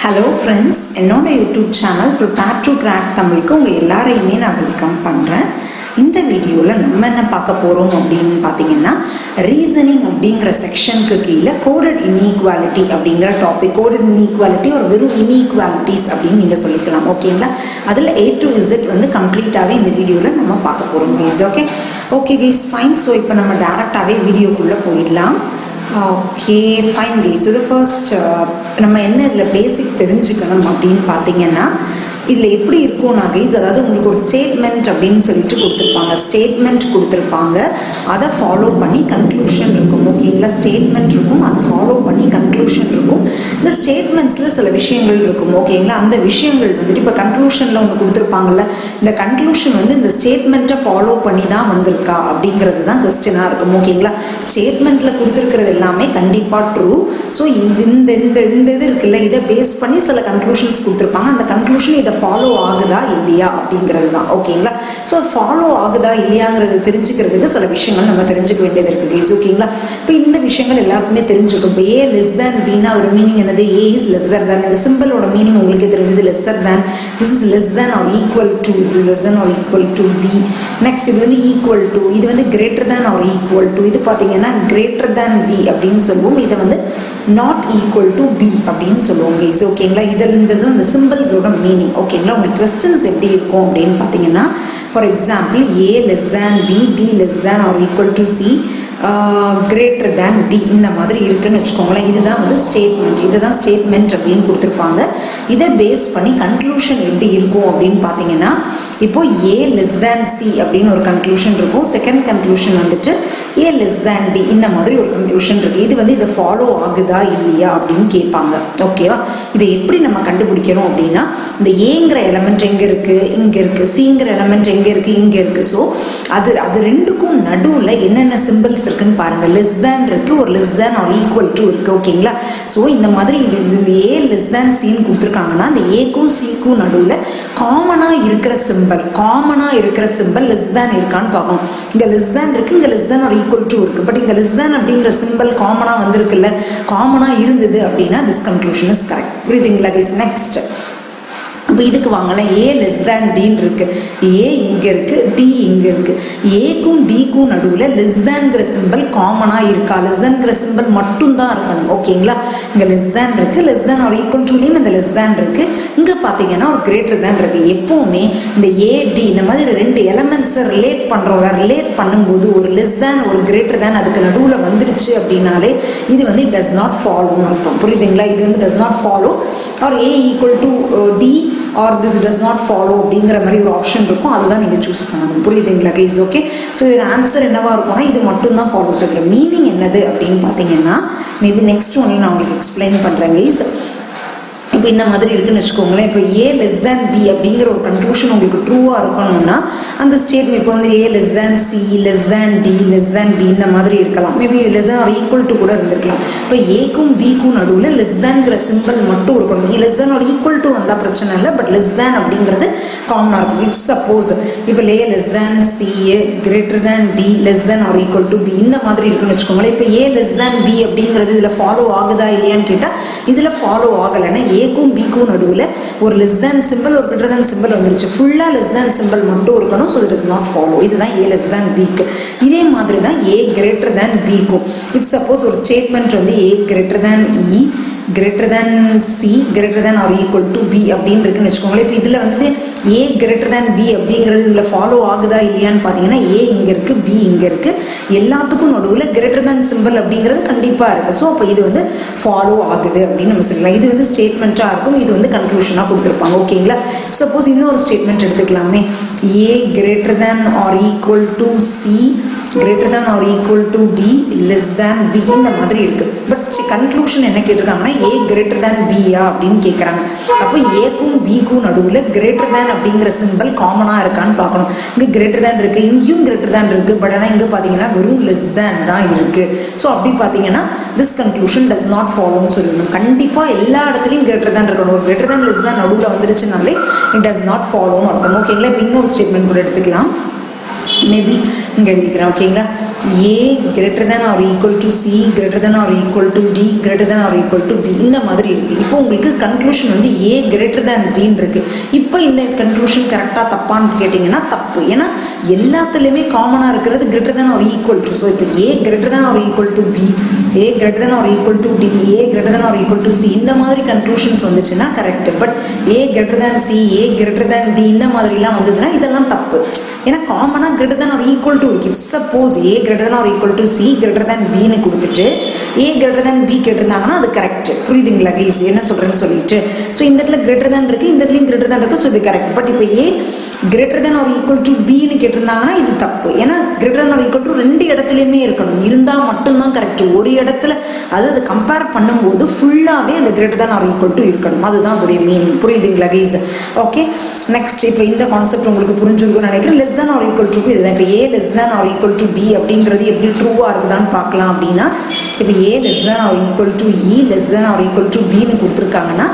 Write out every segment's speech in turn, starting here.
Hello friends, என்னோட YouTube channel prepare to crack தமிழுக்கு உங்கள் எல்லாரையுமே நான் வெல்கம் பண்ணுறேன். இந்த வீடியோவில் நம்ம என்ன பார்க்க போகிறோம் அப்படின்னு பார்த்தீங்கன்னா, ரீசனிங் அப்படிங்கிற செக்ஷனுக்கு கீழே கோடட் இன்ஈக்வாலிட்டி அப்படிங்கிற டாபிக். கோடட் இன்ஈக்வாலிட்டி ஒரு வெறும் இன்ஈக்வாலிட்டிஸ் அப்படின்னு நீங்கள் சொல்லிக்கலாம், ஓகேங்களா? அதில் A to Z வந்து கம்ப்ளீட்டாகவே இந்த வீடியோவில் நம்ம பார்க்க போகிறோம் guys. Okay guys, fine. So இப்போ நம்ம டேரெக்டாகவே வீடியோக்குள்ளே போயிடலாம். Okay fine guys. So first நம்ம என்ன இதில் பேசிக் தெரிஞ்சுக்கணும் அப்படின்னு பார்த்தீங்கன்னா, இதில் எப்படி இருக்கும்னா கைஸ், அதாவது உங்களுக்கு ஒரு ஸ்டேட்மெண்ட் அப்படின்னு சொல்லிட்டு கொடுத்துருப்பாங்க. அதை ஃபாலோ பண்ணி கன்க்ளூஷன் இருக்கும், ஓகேங்களா? ஸ்டேட்மெண்ட் இருக்கும், அதை ஃபாலோ பண்ணி கன்க்ளூஷன் இருக்கும். இந்த ஸ்டேட்மெண்ட்ஸில் சில விஷயங்கள் இருக்கும், ஓகேங்களா? அந்த விஷயங்கள் வந்துட்டு இப்போ கன்க்ளூஷனில் ஒன்று கொடுத்துருப்பாங்கல்ல, இந்த கன்க்ளூஷன் வந்து இந்த ஸ்டேட்மெண்ட்டை ஃபாலோ பண்ணி தான் வந்திருக்கா அப்படிங்கிறது தான் கொஸ்டினாக இருக்கும், ஓகேங்களா? ஸ்டேட்மெண்ட்டில் கொடுத்துருக்கிறது எல்லாமே கண்டிப்பாக ட்ரூ. ஸோ இந்த இது இருக்குல்ல, இதை பேஸ் பண்ணி சில கன்க்ளூஷன்ஸ் கொடுத்துருப்பாங்க. அந்த கன்க்ளூஷன் இதை ஃபாலோ ஆகுதா இல்லையா அப்படிங்கிறது தான், ஓகேங்களா? ஸோ ஃபாலோ ஆகுதா இல்லையாங்கிறது தெரிஞ்சுக்கிறதுக்கு சில விஷயங்கள் நம்ம தெரிஞ்சுக்க வேண்டியது இருக்குது கைஸ், ஓகேங்களா? இப்போ இந்த விஷயங்கள் எல்லாருக்குமே தெரிஞ்சுக்கும். இப்போ A less than Bனா ஒரு மீனிங் என்னது? A is lesser than. இந்த சிம்பிளோட மீனிங் உங்களுக்கு தெரிஞ்சது, lesser than. This is less than or equal to. இது less than or equal to B. Next இது வந்து equal to, இது வந்து greater than or equal to. இது பார்த்தீங்கன்னா greater than B அப்படின்னு சொல்லுவோம். இதை வந்து not equal to B அப்படின்னு சொல்லுவோம் கைஸ், ஓகேங்களா? இதில் இருந்தது இந்த சிம்பிள்ஸோட மீனிங், ஓகேங்களா? உங்களுக்கு கொஸ்டின்ஸ் எப்படி இருக்கும் அப்படின்னு பார்த்தீங்கன்னா, for example A less than B, B less than or equal to C, greater than D இந்த மாதிரி இருக்குன்னு வச்சுக்கோங்களேன். இதுதான் வந்து ஸ்டேட்மெண்ட். இதுதான் ஸ்டேட்மெண்ட் அப்படின்னு கொடுத்துருப்பாங்க. இதை பேஸ் பண்ணி கன்க்ளூஷன் எப்படி இருக்கும் அப்படின்னு பார்த்தீங்கன்னா, இப்போ A less than C அப்படின்னு ஒரு கன்க்ளூஷன் இருக்கும். செகண்ட் கன்க்ளூஷன் வந்துட்டு A less than D இந்த மாதிரி ஒரு கன்க்ளூஷன் இருக்குது. இது வந்து இதை ஃபாலோ ஆகுதா இல்லையா அப்படின்னு கேட்பாங்க, ஓகேவா? இதை எப்படி நம்ம கண்டுபிடிக்கிறோம் அப்படின்னா, இந்த ஏங்கிற எலமெண்ட் எங்கே இருக்குது? இங்கே இருக்குது. சிங்கிற எலமெண்ட் எங்கே இருக்குது? இங்கே இருக்குது. ஸோ அது ரெண்டுக்கும் நடுவில் என்னென்ன சிம்பிள்ஸ் இருக்குன்னு பாருங்கள். லெஸ் தேன் இருக்குது, ஒரு less than or equal to இருக்குது, ஓகேங்களா? ஸோ இந்த மாதிரி இது A லெஸ் தேன் சின்னு கொடுத்துருக்காங்கன்னா, இந்த ஏக்கும் சிக்கும் நடுவில் காமனாக இருக்கிற சிம்பிள் லெஸ் தேன் இருக்கான்னு பார்க்கணும். இங்கே லெஸ் தேன் இருக்குது, இங்கே less than or equal to இருக்குது. பட் இங்கே லெஸ் தேன் அப்படிங்கிற சிம்பிள் காமனாக வந்திருக்குல்ல, காமனாக இருந்தது அப்படின்னா திஸ் கன்க்ளூஷன் இஸ் கரெக்ட். புரியுதுங்களா கைஸ்? நெக்ஸ்ட் இப்போ இதுக்கு வாங்கலாம். A less than Dன்னு இருக்குது. A இங்கே இருக்குது, D இங்கே இருக்குது. ஏக்கும் டிக்கும் நடுவில் லெஸ் தேன்கிற சிம்பிள் காமனாக இருக்கா? லெஸ் தேன்கிற சிம்பிள் மட்டும்தான் இருக்கணும், ஓகேங்களா? இங்கே லெஸ் தேன் இருக்குது, லெஸ் தேன் ஒரு ஈக்குவல் டுலையும் இந்த லெஸ் தேன் இருக்குது. இங்கே பார்த்தீங்கன்னா ஒரு கிரேட்டர் தேன் இருக்குது. எப்போவுமே இந்த AD இந்த மாதிரி ரெண்டு எலமெண்ட்ஸை ரிலேட் பண்ணும்போது ஒரு லெஸ் தேன் ஒரு கிரேட்டர் தேன் அதுக்கு நடுவில் வந்துருச்சு அப்படின்னாலே இது வந்து இட் டஸ் நாட் ஃபாலோன்னு அர்த்தம், புரியுதுங்களா? இது வந்து does not follow or A equal to D or this does not follow அப்படிங்கிற மாதிரி ஒரு ஆப்ஷன் இருக்கும். அதுதான் நீங்கள் சூஸ் பண்ணணும், புரியுதுங்களா கைஸ்? ஓகே, ஸோ இதில் ஆன்சர் என்னவா இருக்கும்னா இது மட்டும்தான் ஃபாலோ. ஸோ இதில் மீனிங் என்னது அப்படின்னு பார்த்தீங்கன்னா, மேபி நெக்ஸ்ட் ஒன்ல நான் உங்களுக்கு எக்ஸ்பிளைன் பண்ணுறேன் கைஸ். இப்போ இந்த மாதிரி இருக்குன்னு வச்சுக்கோங்களேன். இப்போ A less than B அப்படிங்கிற ஒரு கன்க்ளூஷன் உங்களுக்கு ட்ரூவாக இருக்கணும்னா அந்த ஸ்டேட்மெண்ட் இப்போ வந்து A less than C, less than D, less than B இந்த மாதிரி இருக்கலாம். Maybe less than or equal to கூட இருந்திருக்கலாம். இப்போ ஏக்கும் பிக்கும் நடுவில் லெஸ் தேன்கிற சிம்பிள் மட்டும் இருக்கணும். less than or equal to வந்தால் பிரச்சனை இல்லை, பட் less than அப்படிங்கிறது காமனாக இருக்கும். இஃப் சப்போஸ் இப்போ A less than C, greater than D, less than or equal to B இந்த மாதிரி இருக்குன்னு வச்சுக்கோங்களேன். இப்போ A less than B அப்படிங்கிறது இதில் ஃபாலோ ஆகுதா இல்லையான்னு கேட்டால் இதில் ஃபாலோ ஆகலைன்னா ஏக்கும் பிக்கும் நடுவில் ஒரு லெஸ் தேன் சிம்பிள் ஒரு கிரேட்டர் தேன் சிம்பிள் வந்துருச்சு. ஃபுல்லாக லெஸ் தேன் சிம்பிள் மட்டும் இருக்கணும். So it is not follow. இதுதான் A less than Bக்கு. இதே மாதிரி தான் A greater than Bக்கும். இஃப் சப்போஸ் ஒரு ஸ்டேட்மெண்ட் வந்து A greater than E, greater than C, greater than or equal to B அப்படின்னு இருக்குன்னு வச்சுக்கோங்களேன். இப்போ இதில் வந்து A greater than B அப்படிங்கிறது இதில் ஃபாலோ ஆகுதா இல்லையான்னு பார்த்தீங்கன்னா A இங்கே இருக்குது, B இங்கே இருக்குது. எல்லாத்துக்கும் நடுவில் greater than சிம்பிள் அப்படிங்கிறது கண்டிப்பாக இருக்குது. ஸோ அப்போ இது வந்து ஃபாலோ ஆகுது அப்படின்னு நம்ம சொல்லலாம். இது வந்து ஸ்டேட்மெண்ட்டாக இருக்கும், இது வந்து கன்க்ளூஷனாக கொடுத்துருப்பாங்க, ஓகேங்களா? சப்போஸ் இன்னொரு statement எடுத்துக்கலாமே. A greater than or equal to C, greater than or equal to D, less than B இந்த மாதிரி இருக்குது. பட் கன்க்ளூஷன் என்ன கேட்டிருக்காங்கன்னா A greater than B அப்படின்னு கேட்குறாங்க. அப்போ ஏக்கும் பிக்கும் நடுவில் greater than அப்படிங்கிற சிம்பிள் காமனாக இருக்கான்னு பார்க்கணும். இங்கே greater than இருக்குது, இங்கேயும் greater than இருக்குது. பட் ஆனால் இங்கே பார்த்தீங்கன்னா வெறும் less than தான் இருக்குது. ஸோ அப்படி பார்த்தீங்கன்னா this conclusion does not follow சொல்லணும். கண்டிப்பாக எல்லா இடத்துலையும் greater than இருக்கணும். ஒரு greater than less than நடுவில் வந்துருச்சுனாலே it does not follow அர்த்தம், ஓகேங்களா? இப்போ இன்னொரு ஸ்டேட்மெண்ட் கூட எடுத்துக்கலாம். மேபி இங்கே எழுதிக்கிறேன் ஓகேங்களா. A greater than or equal to C greater than or equal to D greater than or equal to B இந்த மாதிரி இருக்குது. இப்போ உங்களுக்கு கன்க்ளூஷன் வந்து A greater than Bன்னு இருக்குது. இப்போ இந்த கன்க்ளூஷன் கரெக்டாக தப்பான்னு கேட்டிங்கன்னா தப்பு. ஏன்னா எல்லாத்துலேயுமே காமனாக இருக்கிறது greater than or equal to. So இப்போ A greater than or equal to B, A greater than or equal to D, A greater than or equal to C இந்த மாதிரி கன்க்ளூஷன்ஸ் வந்துச்சுன்னா correct. But A greater than C, A greater than D இந்த மாதிரிலாம் வந்ததுன்னா இதெல்லாம் தப்பு. ஏன்னா காமனாக greater than or equal to இருக்கு. Suppose A greater than or equal to C greater than Bன்னு கொடுத்துட்டு A greater than B கேட்டிருந்தாங்கன்னா அது கரெக்ட். புரியுதுங்களா கைஸ் என்ன சொல்கிறேன்னு சொல்லிட்டு. ஸோ இந்த இடத்துல greater than இருக்குது, இந்த இடத்துலையும் greater than இருக்குது. ஸோ இது கரெக்ட். பட் இப்போ A greater than or equal to Bன்னு கேட்டிருந்தாங்கன்னா இது தப்பு. ஏன்னா greater than or equal to ரெண்டு இடத்துலையுமே இருக்கணும், இருந்தால் மட்டும்தான் கரெக்ட். ஒரு இடத்துல அது கம்பேர் பண்ணும்போது ஃபுல்லாகவே அந்த greater than or equal to இருக்கணும், அதுதான் அதோடைய மீனிங். புரியுதுங்களா கைஸ்? ஓகே, நெக்ஸ்ட் இப்போ இந்த கான்செப்ட் உங்களுக்கு புரிஞ்சுருக்குன்னு நினைக்கிறேன். Less than or equal to இதுதான். இப்போ A less than or equal to B அப்படிங்கிறது எப்படி ட்ரூவாக இருக்குதான்னு பார்க்கலாம். அப்படின்னா இப்போ A less than or equal to E less than or equal to Bன்னு கொடுத்துருக்காங்கன்னா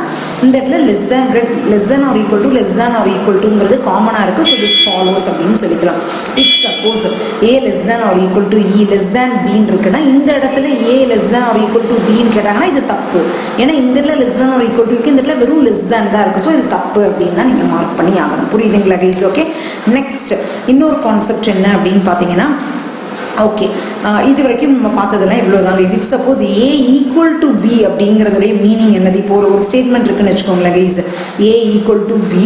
இந்த இடத்துல less than or equal to less than or equal டுங்கிறது காமனாக இருக்குது. ஸோ திஸ் ஃபாலோஸ் அப்படின்னு சொல்லிக்கலாம். If suppose A less than or equal to E less than Bன்னு இருக்குன்னா இந்த இடத்துல A less than or equal to Bன்னு கேட்டாங்கன்னா இது தப்பு. ஏன்னா இந்த இடத்துல less than or equal to இருக்குது, இந்த இடத்துல வெறும் லெஸ் தேன் தான் இருக்குது. ஸோ இது தப்பு அப்படின்னு தான் நீங்கள் மார்க் பண்ணி ஆகணும். புரியுதுங்களா கைஸ்? ஓகே, நெக்ஸ்ட் இன்னொரு கான்செப்ட் என்ன அப்படின்னு பார்த்தீங்கன்னா ஓகே, இது வரைக்கும் நம்ம பார்த்ததெல்லாம் இவ்வளோ தான் guys. If suppose A equal to B அப்படிங்கிறதுடைய மீனிங் என்னது? இப்போ ஒரு ஸ்டேட்மெண்ட் இருக்குன்னு வச்சுக்கோங்களேன் guys. A equal to B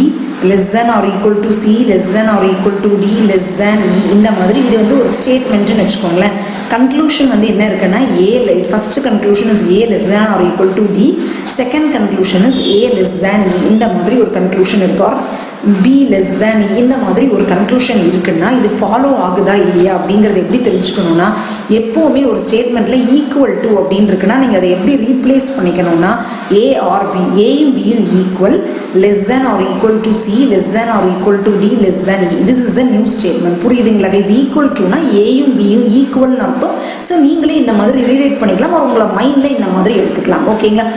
less than or equal to C less than or equal to D less than E இந்த மாதிரி இது வந்து ஒரு ஸ்டேட்மெண்ட்டுன்னு வச்சுக்கோங்களேன். கன்க்ளூஷன் வந்து என்ன இருக்குன்னா first conclusion is A less than or equal to D, second conclusion is A less than E இந்த மாதிரி ஒரு கன்க்ளூஷன் இருக்கு. B லெஸ் தேன் E இந்த மாதிரி ஒரு கன்க்ளூஷன் இருக்குன்னா இது ஃபாலோ ஆகுதா இல்லையா அப்படிங்கிறத எப்படி தெரிஞ்சுக்கணும்னா, எப்போவுமே ஒரு ஸ்டேட்மெண்ட்டில் ஈக்குவல் டு அப்படின்னு இருக்குன்னா நீங்கள் அதை எப்படி ரீப்ளேஸ் பண்ணிக்கணும்னா A ஆர் B, ஏயும் பியும் equal, less than or equal to C less than or equal to D less than E. This is the new statement. புரியுதுங்களா கைஸ்? ஈக்குவல் டுனா ஏயும் பியும் ஈக்குவல்னு அர்த்தம். ஸோ நீங்களே இந்த மாதிரி ரிலேட் பண்ணிக்கலாம், உங்களை மைண்டில் இந்த மாதிரி எடுத்துக்கலாம். ஓகேங்களா?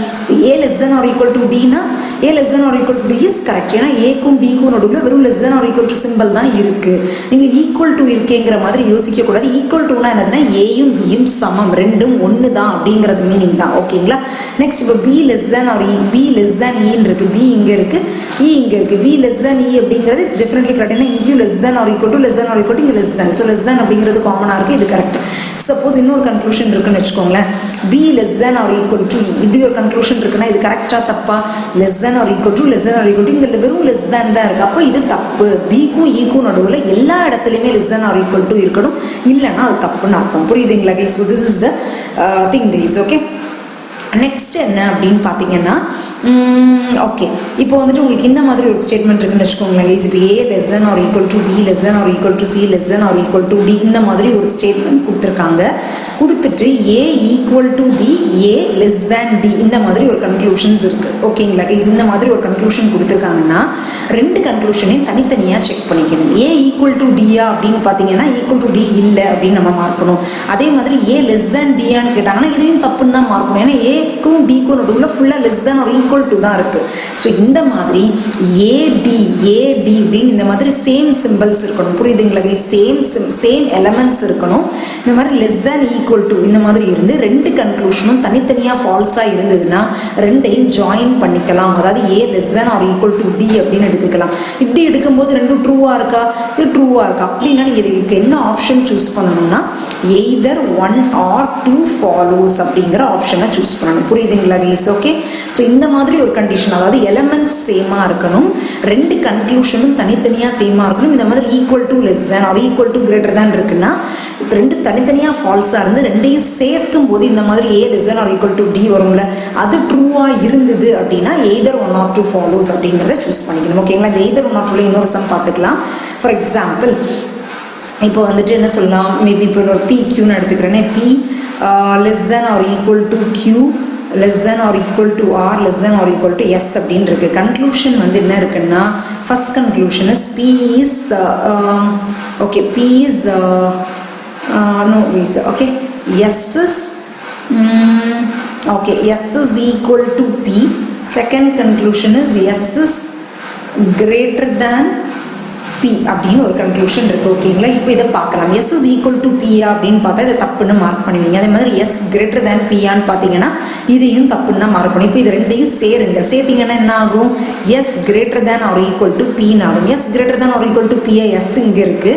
A less than or equal to Dனா A less than or equal to D is correct. ஏன்னா ஏக்கும் பிக்கும் நடுவில் வெறும் less than or equal to symbol தான் இருக்குது. நீங்கள் ஈக்குவல் டு இருக்கேங்கிற மாதிரி யோசிக்கக்கூடாது. ஈக்குவல் டுனா என்னதுன்னா ஏயும் பியும் சமம், ரெண்டும் ஒன்று தான் அப்படிங்கிறது மீனிங் தான். ஓகேங்களா? நெக்ஸ்ட் இப்போ B less than or B less than Eன்னு இருக்குது. B இங்கே இருக்குது, E இங்கே இருக்குது. B லெஸ் தேன் E அப்படிங்கிறது இட்ஸ் டெஃபினெட்லி கரெக்ட். ஏன்னா இங்கேயும் less than or equal to less than or equal to இங்கே less than. So less than அப்படிங்கிறது காமனாக இருக்குது, இது கரெக்ட். சப்போஸ் இன்னொரு கன்க்ளூஷன் இருக்குன்னு வச்சுக்கோங்களேன், B less than or equal to E இப்படி ஒரு கன்க்ளூஷன் இருக்குன்னா இது கரெக்டாக தப்பா? Less than or equal to less than or equal to இங்கே வெறும் லெஸ் தேன் தான் இருக்குது. அப்போ இது தப்பு. பிக்கும் ஈக்கும் நடுவில் எல்லா இடத்துலையுமே less than or equal to இருக்கணும், இல்லைன்னா அது தப்புன்னு அர்த்தம். புரியுதுங்களா guys? So this is the thing guys. Okay, next என்ன அப்படின்னு பார்த்தீங்கன்னா ஓகே, இப்போ வந்துட்டு உங்களுக்கு இந்த மாதிரி ஒரு ஸ்டேட்மெண்ட் இருக்குன்னு வச்சுக்கோங்களேன் கைஸ். இப்போ A less than or equal to B less than or equal to C less than or equal to D இந்த மாதிரி ஒரு ஸ்டேட்மெண்ட் கொடுத்துருக்காங்க. கொடுத்துட்டு A equal to D, A less than D இந்த மாதிரி ஒரு கன்க்ளூஷன்ஸ் இருக்குது. ஓகேங்களா கைஸ்? இந்த மாதிரி ஒரு கன்க்ளூஷன் கொடுத்துருக்காங்கன்னா ரெண்டு கன்க்ளூஷனையும் தனித்தனியாக செக் பண்ணிக்கணும். A ஈக்குவல் டு Dயா அப்படின்னு பார்த்தீங்கன்னா ஈக்குவல் டு D இல்லை அப்படின்னு நம்ம மார்க் பண்ணுவோம். அதே மாதிரி A லெஸ் தேன் Dயான்னு கேட்டாங்கன்னா இதையும் தப்புன்னு தான் மார்க் பண்ணுவோம். ஏன்னா ஏக்கும் டிக்கும் நடுவில் ஃபுல்லாக less than or equal to தான் இருக்குது. ஸோ இந்த மாதிரி AD அப்படின்னு இந்த மாதிரி சேம் சிம்பிள்ஸ் இருக்கணும். புரியுதுங்களா கைஸ்? சேம் எலமெண்ட்ஸ் இருக்கணும். இந்த மாதிரி லெஸ் தேன் ஈக்குவல் டு இந்த மாதிரி இருந்து ரெண்டு கன்க்ளூஷனும் தனித்தனியாக ஃபால்ஸாக இருந்ததுன்னா ரெண்டையும் ஜாயின் பண்ணிக்கலாம். அதாவது A less than or equal to D அப்படின்னு எடுத்துக்கலாம். இப்படி எடுக்கும்போது ரெண்டும் ட்ரூவாக இருக்கா, இது ட்ரூவாக இருக்கா அப்படின்னா நீங்கள் இதுக்கு என்ன ஆப்ஷன் சூஸ் பண்ணணும்னா எய்தர் 1 or 2 ஃபாலோஸ் அப்படிங்கிற ஆப்ஷனை சூஸ் பண்ணணும். புரியுதுங்களா கைஸ்? ஓகே, ஸோ இந்த மாதிரி ஒரு கண்டிஷன், அதாவது எலமெண்ட்ஸ் சேமாக இருக்கணும், ரெண்டு கன்க்ளூஷனும் தனித்தனியாக சேமாக இருக்கணும். இந்த மாதிரி equal to less than or equal to greater than இருக்குன்னா ரெண்டு தனித்தனியாக ஃபால்ஸாக இருந்து ரெண்டையும் சேர்க்கும் போது இந்த மாதிரி A less than or equal to D வரும்ல, அது ட்ரூவாக இருந்தது அப்படின்னா எய்தர் 1 or 2 ஃபாலோஸ் அப்படிங்கிறத சூஸ் பண்ணிக்கணும். ஓகேங்களா? இந்த எய்தர் 1 or 2 இன்னொரு சம் பார்த்துக்கலாம். ஃபார் எக்ஸாம்பிள் இப்போ வந்துட்டு என்ன சொல்லலாம், மேபி இப்போ ஒரு PQன்னு எடுத்துக்கிறேன்னே, P less than or equal to Q less than or equal to R less than or equal to S அப்படின்னு இருக்குது. கன்க்ளூஷன் வந்து என்ன இருக்குன்னா, first conclusion is P is okay, P is no ways, okay, S is okay, S is equal to P. Second conclusion is S is greater than P அப்படின்னு ஒரு conclusion இருக்குது. ஓகேங்களா, இப்போ இதை பார்க்கலாம். எஸ் இஸ் ஈக்குவல் டு பியா அப்படின்னு பார்த்தா இதை தப்புன்னு மார்க் பண்ணுவீங்க. அதே மாதிரி எஸ் கிரேட்டர் தேன் பியான்னு பார்த்தீங்கன்னா இதையும் தப்புன்னு தான் மார்க் பண்ணும். இப்போ இது ரெண்டையும் சேருங்க. சேர்த்திங்கன்னா என்ன ஆகும்? S greater than or equal to பின்னு ஆகும். S greater than or equal to பியா எஸ் இங்கே இருக்குது.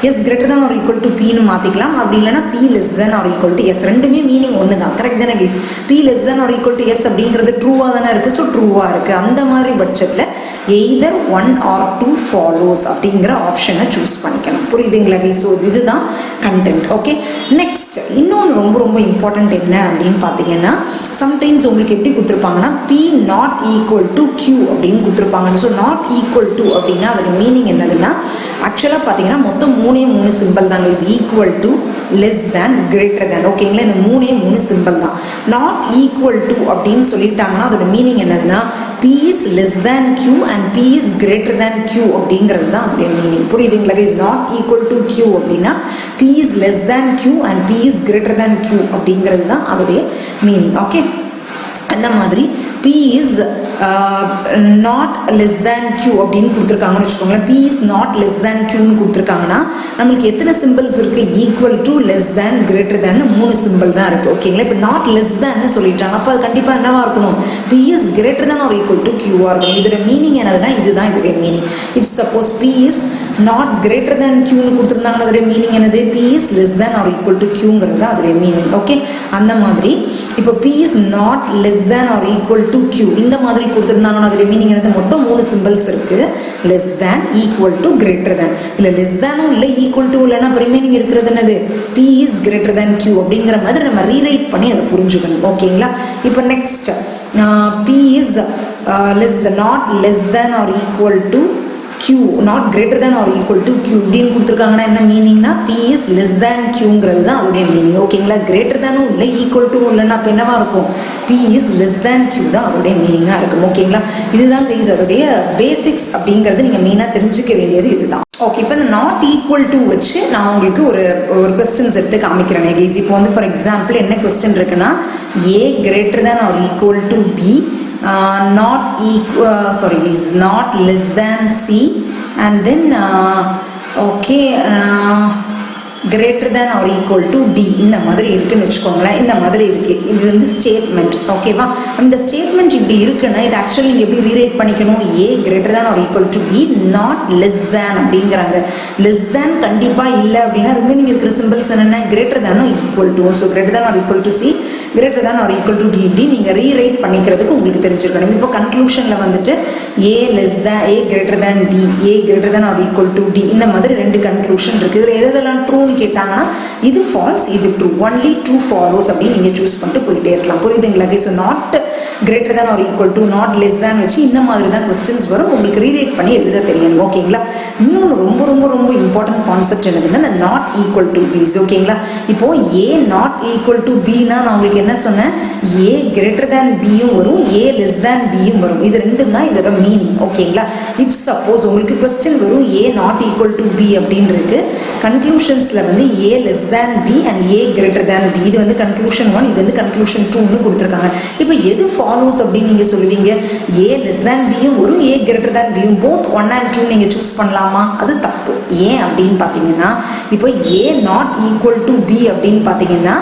S greater than or equal to பின்னு மாற்றிக்கலாம். அப்படி இல்லைனா B less than or equal to S. ரெண்டுமே மீனிங் ஒன்று தான். கரெக்ட் தானே guys? B less than or equal to S அப்படிங்கிறது ட்ரூவாக தானே இருக்குது. ஸோ ட்ரூவாக இருக்குது. அந்த மாதிரி பட்சத்தில் எய்தர் 1 or 2 ஃபாலோஸ் அப்படிங்கிற ஆப்ஷனை சூஸ் பண்ணிக்கணும். புரியுதுங்களா கைஸ்? ஸோ இதுதான் கண்டென்ட். ஓகே, நெக்ஸ்ட் இன்னொன்று ரொம்ப ரொம்ப இம்பார்ட்டன்ட் என்ன அப்படின்னு பார்த்தீங்கன்னா, சம்டைம்ஸ் உங்களுக்கு எப்படி கொடுத்துருப்பாங்கன்னா B not equal to Q அப்படின்னு கொடுத்துருப்பாங்க. ஸோ நாட் ஈக்குவல் டு அப்படின்னா அதோட மீனிங் என்னதுன்னா, ஆக்சுவலாக பார்த்தீங்கன்னா மொத்தம் 3 சிம்பிள் தான் guys. Equal to, less than, greater than. ஓகேங்களா, இந்த 3 சிம்பிள் தான். நாட் ஈக்குவல் டு அப்படின்னு சொல்லிட்டாங்கன்னா அதோட மீனிங் என்னதுன்னா B is less than Q and B is greater than Q அப்படிங்கிறது தான் அதோடைய மீனிங். புரியுதுங்களா guys? Not equal to Q அப்படின்னா B is less than Q and B is greater than Q அப்படிங்கிறது தான் அதோடைய மீனிங். ஓகே, அந்த மாதிரி B is not less than Q அப்படின்னு கொடுத்துருக்காங்கன்னு வச்சுக்கோங்களேன். B is not less than கியூன்னு கொடுத்துருக்காங்கன்னா நம்மளுக்கு எத்தனை சிம்பிள்ஸ் இருக்குது? Equal to, less than, greater than 3 simple தான் இருக்குது. ஓகேங்களா, இப்போ நாட் லெஸ் தேன்னு சொல்லிட்டாங்க. அப்போ அது கண்டிப்பாக என்னவாக இருக்கணும்? B is greater than or equal to கியூவாக இருக்கணும். இதோட மீனிங் என்னதுன்னா இதுதான் இதோடைய meaning. If suppose B is not greater than கியூன்னு கொடுத்துருந்தாங்கன்னா அதோடைய மீனிங் என்னது? B is less than or equal to கியூங்கிறது அதோடைய மீனிங். ஓகே, அந்த மாதிரி இப்போ B is not less than or equal to Q இந்த மாதிரி கொடுத்துருந்தாங்கன்னா அதோடைய மீனிங் என்னது? மொத்தம் 3 சிம்பிள்ஸ் இருக்குது. Less than, equal to, greater than. இல்லை லெஸ் தேனும் இல்லை ஈக்குவல் டு இல்லைன்னா இப்போ ரிமைனிங் இருக்கிறது என்னது? B is greater than Q அப்படிங்கிற மாதிரி நம்ம ரீரைட் பண்ணி அதை புரிஞ்சுக்கணும். ஓகேங்களா, இப்போ next P is not less than or equal to Q, not greater than or equal to Q அப்படின்னு கொடுத்துருக்காங்கன்னா என்ன மீனிங்னா P is less than Qங்கிறது தான் அதோடைய மீனிங். ஓகேங்களா, கிரேட்டர் தேனும் இல்லை ஈக்குவல் டு இல்லைன்னா அப்போ என்னவா இருக்கும்? P is less than Q தான் அதோடைய மீனிங்காக இருக்கும். ஓகேங்களா, இதுதான் கைஸ் அதோடைய பேசிக்ஸ் அப்படிங்கிறது நீங்கள் மெயினாக தெரிஞ்சுக்க வேண்டியது இதுதான். ஓகே, இப்போ இந்த நாட் ஈக்குவல் டு வச்சு நான் உங்களுக்கு ஒரு கொஸ்டின்ஸ் எடுத்து காமிக்கிறேன் கைஸ். இப்போ வந்து ஃபார் எக்ஸாம்பிள் என்ன கொஸ்டின் இருக்குன்னா, A greater than or equal to B, not equal, sorry is not less than C, and then okay, greater than or equal to D இந்த மாதிரி இருக்குன்னு வச்சுக்கோங்களேன். இந்த மாதிரி இருக்கு. இது வந்து ஸ்டேட்மெண்ட். ஓகேவா, இந்த ஸ்டேட்மெண்ட் இப்படி இருக்குன்னா இது ஆக்சுவலி நீங்கள் எப்படி ரீரைட் பண்ணிக்கணும்? A greater than or equal to B, not less than அப்படிங்கிறாங்க. லெஸ் தேன் கண்டிப்பாக இல்லை அப்படின்னா ரிமைனிங் இருக்கிற சிம்பிள்ஸ் என்னென்ன? கிரேட்டர் தேனும் equal to. So greater than or equal to C, greater than or equal to D இப்படி நீங்கள் ரீரைட் பண்ணிக்கிறதுக்கு உங்களுக்கு தெரிஞ்சிருக்கணும். இப்போ கன்க்ளூஷனில் வந்துட்டு A less than, A greater than D, A greater than or equal to D இந்த மாதிரி 2 கன்க்ளூஷன் இருக்குது. இதில் எதெல்லாம் ட்ரூன்னு கேட்டாங்கன்னா இது ஃபால்ஸ், இது ட்ரூ. ஒன்லி ட்ரூ ஃபாலோஸ் அப்படின்னு நீங்கள் சூஸ் பண்ணிட்டு போயிட்டே இருக்கலாம். புரியுதுங்களா? So not greater than or equal to, not less தேன் வச்சு இந்த மாதிரி தான் கொஸ்டின்ஸ் வரும். உங்களுக்கு ரீரைட் பண்ணி எழுத தெரியணும். ஓகேங்களா, இன்னொன்று ரொம்ப ரொம்ப ரொம்ப இம்பார்ட்டன்ட் கான்செப்ட் என்னதுன்னா இந்த நாட் ஈக்குவல் டு பீஸ். ஓகேங்களா, இப்போ A நாட் ஈக்குவல் டு பின்னா நான் உங்களுக்கு என்ன சொன்னேன்? A கிரேட்டர் தேன் பியும் வரும், A லெஸ் தேன் பியும் வரும். இது ரெண்டும் தான் இதோட மீனிங். ஓகேங்களா, இஃப் சப்போஸ் உங்களுக்கு கொஸ்டின் வரும் A not equal to B அப்படின்னு இருக்கு, கன்க்ளூஷன்ஸில் வந்து A less than B and A greater than B, இது வந்து கன்க்ளூஷன் 1, இது வந்து கன்க்ளூஷன் 2ன்னு கொடுத்துருக்காங்க. இப்போ எது ஃபாலோஸ் அப்படின்னு நீங்கள் சொல்லுவீங்க? A லெஸ் தேன் பியும் வரும், A கிரேட்டர் தேன் பியும், போத் 1 and 2 நீங்கள் சூஸ் பண்ணலாமா? அது தப்பு. ஏன் அப்படின்னு பார்த்தீங்கன்னா இப்போ A not equal to B அப்படின்னு பார்த்தீங்கன்னா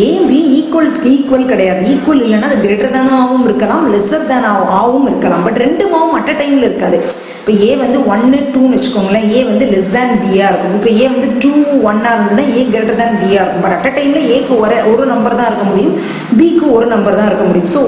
A B ஈக்குவல் கிடையாது. ஈக்குவல் இல்லைன்னா அது கிரேட்டர் தேனாகவும் இருக்கலாம், லெஸ்ஸர் தேன் ஆகவும் இருக்கலாம். பட் ரெண்டுமாவும் அட் அ டைமில் இருக்காது. இப்போ A வந்து 1 2ன்னு வச்சுக்கோங்களேன், A வந்து லெஸ் தேன் பியாக இருக்கும். இப்போ A வந்து 2 1 இருந்ததுன்னா A கிரேட்டர் தேன் பியாக இருக்கும். பட் அட் அ டைமில் ஏக்கு ஒரு நம்பர் தான் இருக்க முடியும், பிக்கு ஒரு நம்பர் தான் இருக்க முடியும். ஸோ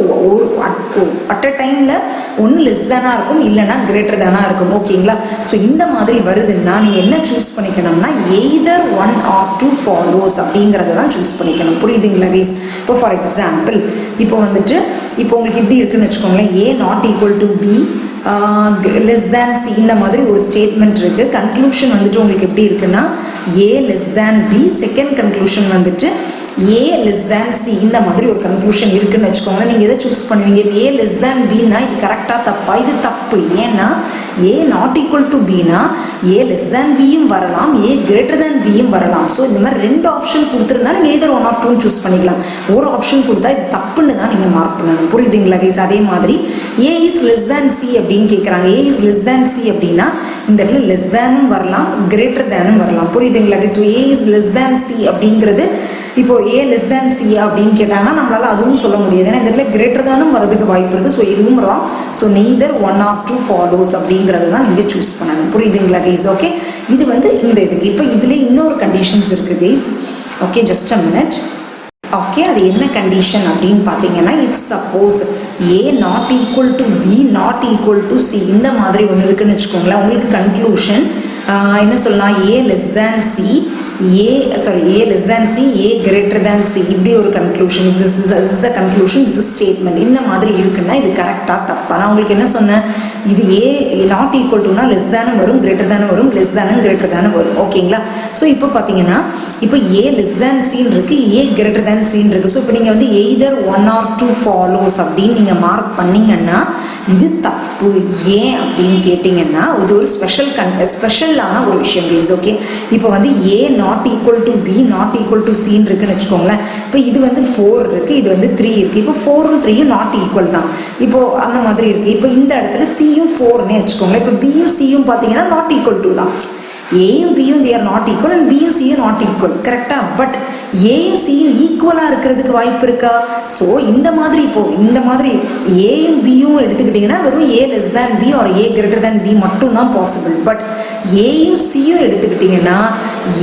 அட் அ டைமில் ஒன்று லெஸ் தேனாக இருக்கும், இல்லைனா கிரேட்டர் தேனாக இருக்கும். ஓகேங்களா, ஸோ இந்த மாதிரி வருதுன்னா நீங்கள் என்ன சூஸ் பண்ணிக்கணும்னா எய்தர் 1 or 2 ஃபாலோஸ் அப்படிங்கிறத தான் சூஸ் பண்ணிக்கணும். புரியுதுங்களா கைஸ்? இப்போ ஃபார் எக்ஸாம்பிள் இப்போ வந்துட்டு இப்போ உங்களுக்கு இப்படி இருக்குன்னு வச்சுக்கோங்களேன், A not equal to B, less than C இந்த மாதிரி ஒரு ஸ்டேட்மெண்ட் இருக்குது. கன்க்ளூஷன் வந்துட்டு உங்களுக்கு எப்படி இருக்குன்னா A less than B, second conclusion வந்துட்டு ஏ லெஸ் தேன் சி இந்த மாதிரி ஒரு கன்க்ளூஷன் இருக்குன்னு வச்சுக்கோங்களேன். நீங்கள் எதை சூஸ் பண்ணுவீங்க? ஏ லெஸ் தேன் பின்னா இது கரெக்டாக தப்பா? இது தப்பு. ஏன்னா ஏ நாட் ஈக்குவல் டு பின்னா ஏ லெஸ் தேன் பியும் வரலாம், ஏ கிரேட்டர் தேன் பியும் வரலாம். ஸோ இந்த மாதிரி 2 ஆப்ஷன் கொடுத்துருந்தா நீங்கள் எதர் 1 or 2 சூஸ் பண்ணிக்கலாம். ஒரு ஆப்ஷன் கொடுத்தா இது தப்புன்னு தான் நீங்கள் மார்க் பண்ணணும். புரியுதுங்களா கைஸ்? அதே மாதிரி ஏ இஸ் லெஸ் தேன் சி அப்படின்னு கேட்குறாங்க. ஏ இஸ் லெஸ் தேன் சி அப்படின்னா இந்த இடத்துல லெஸ் தேனும் வரலாம், கிரேட்டர் தேனும் வரலாம். புரியுதுங்களா guys? So A is less than C அப்படிங்கிறது இப்போ ஏ லெஸ் தேன் சி அப்படின்னு கேட்டாங்கன்னா நம்மளால அதுவும் சொல்ல முடியாது. ஏன்னா இந்த இடத்துல கிரேட்டர் தேனும் வரதுக்கு வாய்ப்பு இருக்குது. ஸோ இதுவும் வரும். ஸோ நெய்தர் 1 or 2 ஃபாலோஸ் அப்படிங்கிறது தான் நீங்கள் சூஸ் பண்ணணும். புரியுதுங்களா கைஸ்? ஓகே, இது வந்து இந்த இதுக்கு. இப்போ இதுலேயே இன்னொரு கண்டிஷன்ஸ் இருக்குது guys. Okay, just a minute. Okay, அது என்ன கண்டிஷன் அப்படின்னு பார்த்தீங்கன்னா, if suppose A not equal to B not equal to C இந்த மாதிரி ஒன்று இருக்குன்னு வச்சுக்கோங்களேன். உங்களுக்கு கன்க்ளூஷன் என்ன சொல்லலாம்? A less than C, A less than C, A greater than C, இப்படி ஒரு conclusion. This is a conclusion, this is statement. இந்த மாதிரி இருக்குன்னா இது கரெக்டாக தப்பா? நான் உங்களுக்கு என்ன சொன்னேன்? இது ஏ நாட் ஈக்குவல் டுனா லெஸ் தேனும் வரும், கிரேட்டர் தேனும் வரும், லெஸ் தேனும் கிரேட்டர் தேனும் வரும். ஓகேங்களா? ஸோ இப்போ பார்த்தீங்கன்னா இப்போ ஏ லெஸ் தேன் சீன் இருக்குது, ஏ கிரேட்டர் தேன் சீன் இருக்குது. ஸோ இப்போ நீங்கள் வந்து எய்தர் 1 or 2 ஃபாலோஸ் அப்படின்னு நீங்கள் மார்க் பண்ணிங்கன்னா இது தப்பு. ஏன் அப்படின்னு கேட்டிங்கன்னா இது ஒரு ஸ்பெஷலான ஒரு விஷயம் கைஸ். ஓகே, இப்போ வந்து A not equal to B not equal to சின்னு இருக்குன்னு வச்சுக்கோங்களேன். இப்போ இது வந்து 4 இருக்குது, இது வந்து 3 இருக்குது. இப்போ 4ம் 3யும் நாட் ஈக்குவல் தான். இப்போது அந்த மாதிரி இருக்குது. இப்போ இந்த இடத்துல சியும் 4னே வச்சுக்கோங்களேன். இப்போ பியும் சியும் பார்த்தீங்கன்னா நாட் ஈக்குவல் டு தான். ஏயும் பியும் they are not equal and பியும் சியும் நாட் ஈக்குவல். கரெக்டாக? பட் ஏயும் சியும் ஈக்குவலாக இருக்கிறதுக்கு வாய்ப்பு இருக்கா? ஸோ இந்த மாதிரி இந்த மாதிரி ஏயும் பியும் எடுத்துக்கிட்டிங்கன்னா வெறும் A less than B or A greater than B மட்டும்தான் பாசிபிள். பட் ஏயும் சியும் எடுத்துக்கிட்டிங்கன்னா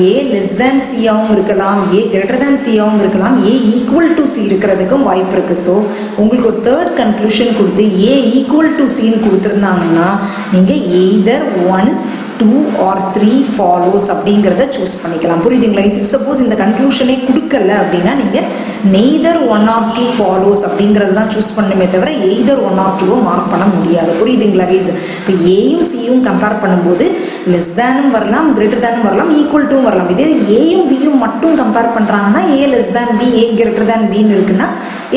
ஏ லெஸ் தேன் சியாகவும் இருக்கலாம், ஏ கிரேட்டர் தேன் சியாகவும் இருக்கலாம், ஏ ஈக்குவல் டு சி இருக்கிறதுக்கும் வாய்ப்பு இருக்குது. ஸோ உங்களுக்கு ஒரு தேர்ட் கன்க்ளூஷன் கொடுத்து ஏ ஈக்குவல் டு சின்னு கொடுத்துருந்தாங்கன்னா நீங்கள் எய்தர் 1, 2 or 3 ஃபாலோஸ் அப்படிங்கிறத சூஸ் பண்ணிக்கலாம். புரியுதுங்களா? இஃப் சப்போஸ் இந்த கன்க்ளூஷனே கொடுக்கல அப்படின்னா நீங்கள் நெய்தர் 1 or 2 ஃபாலோஸ் அப்படிங்கிறது தான் சூஸ் பண்ணுமே தவிர எய்தர் 1 or 2 மார்க் பண்ண முடியாது. புரியுதுங்களா கைஸ்? இப்போ ஏயும் சியும் கம்பேர் பண்ணும்போது லெஸ் தேனும் வரலாம், கிரேட்டர் தேனும் வரலாம், ஈக்குவல் டும் வரலாம். இதே ஏயும் பியும் மட்டும் கம்பேர் பண்ணுறாங்கன்னா A less than B, A greater than பின்னு இருக்குன்னா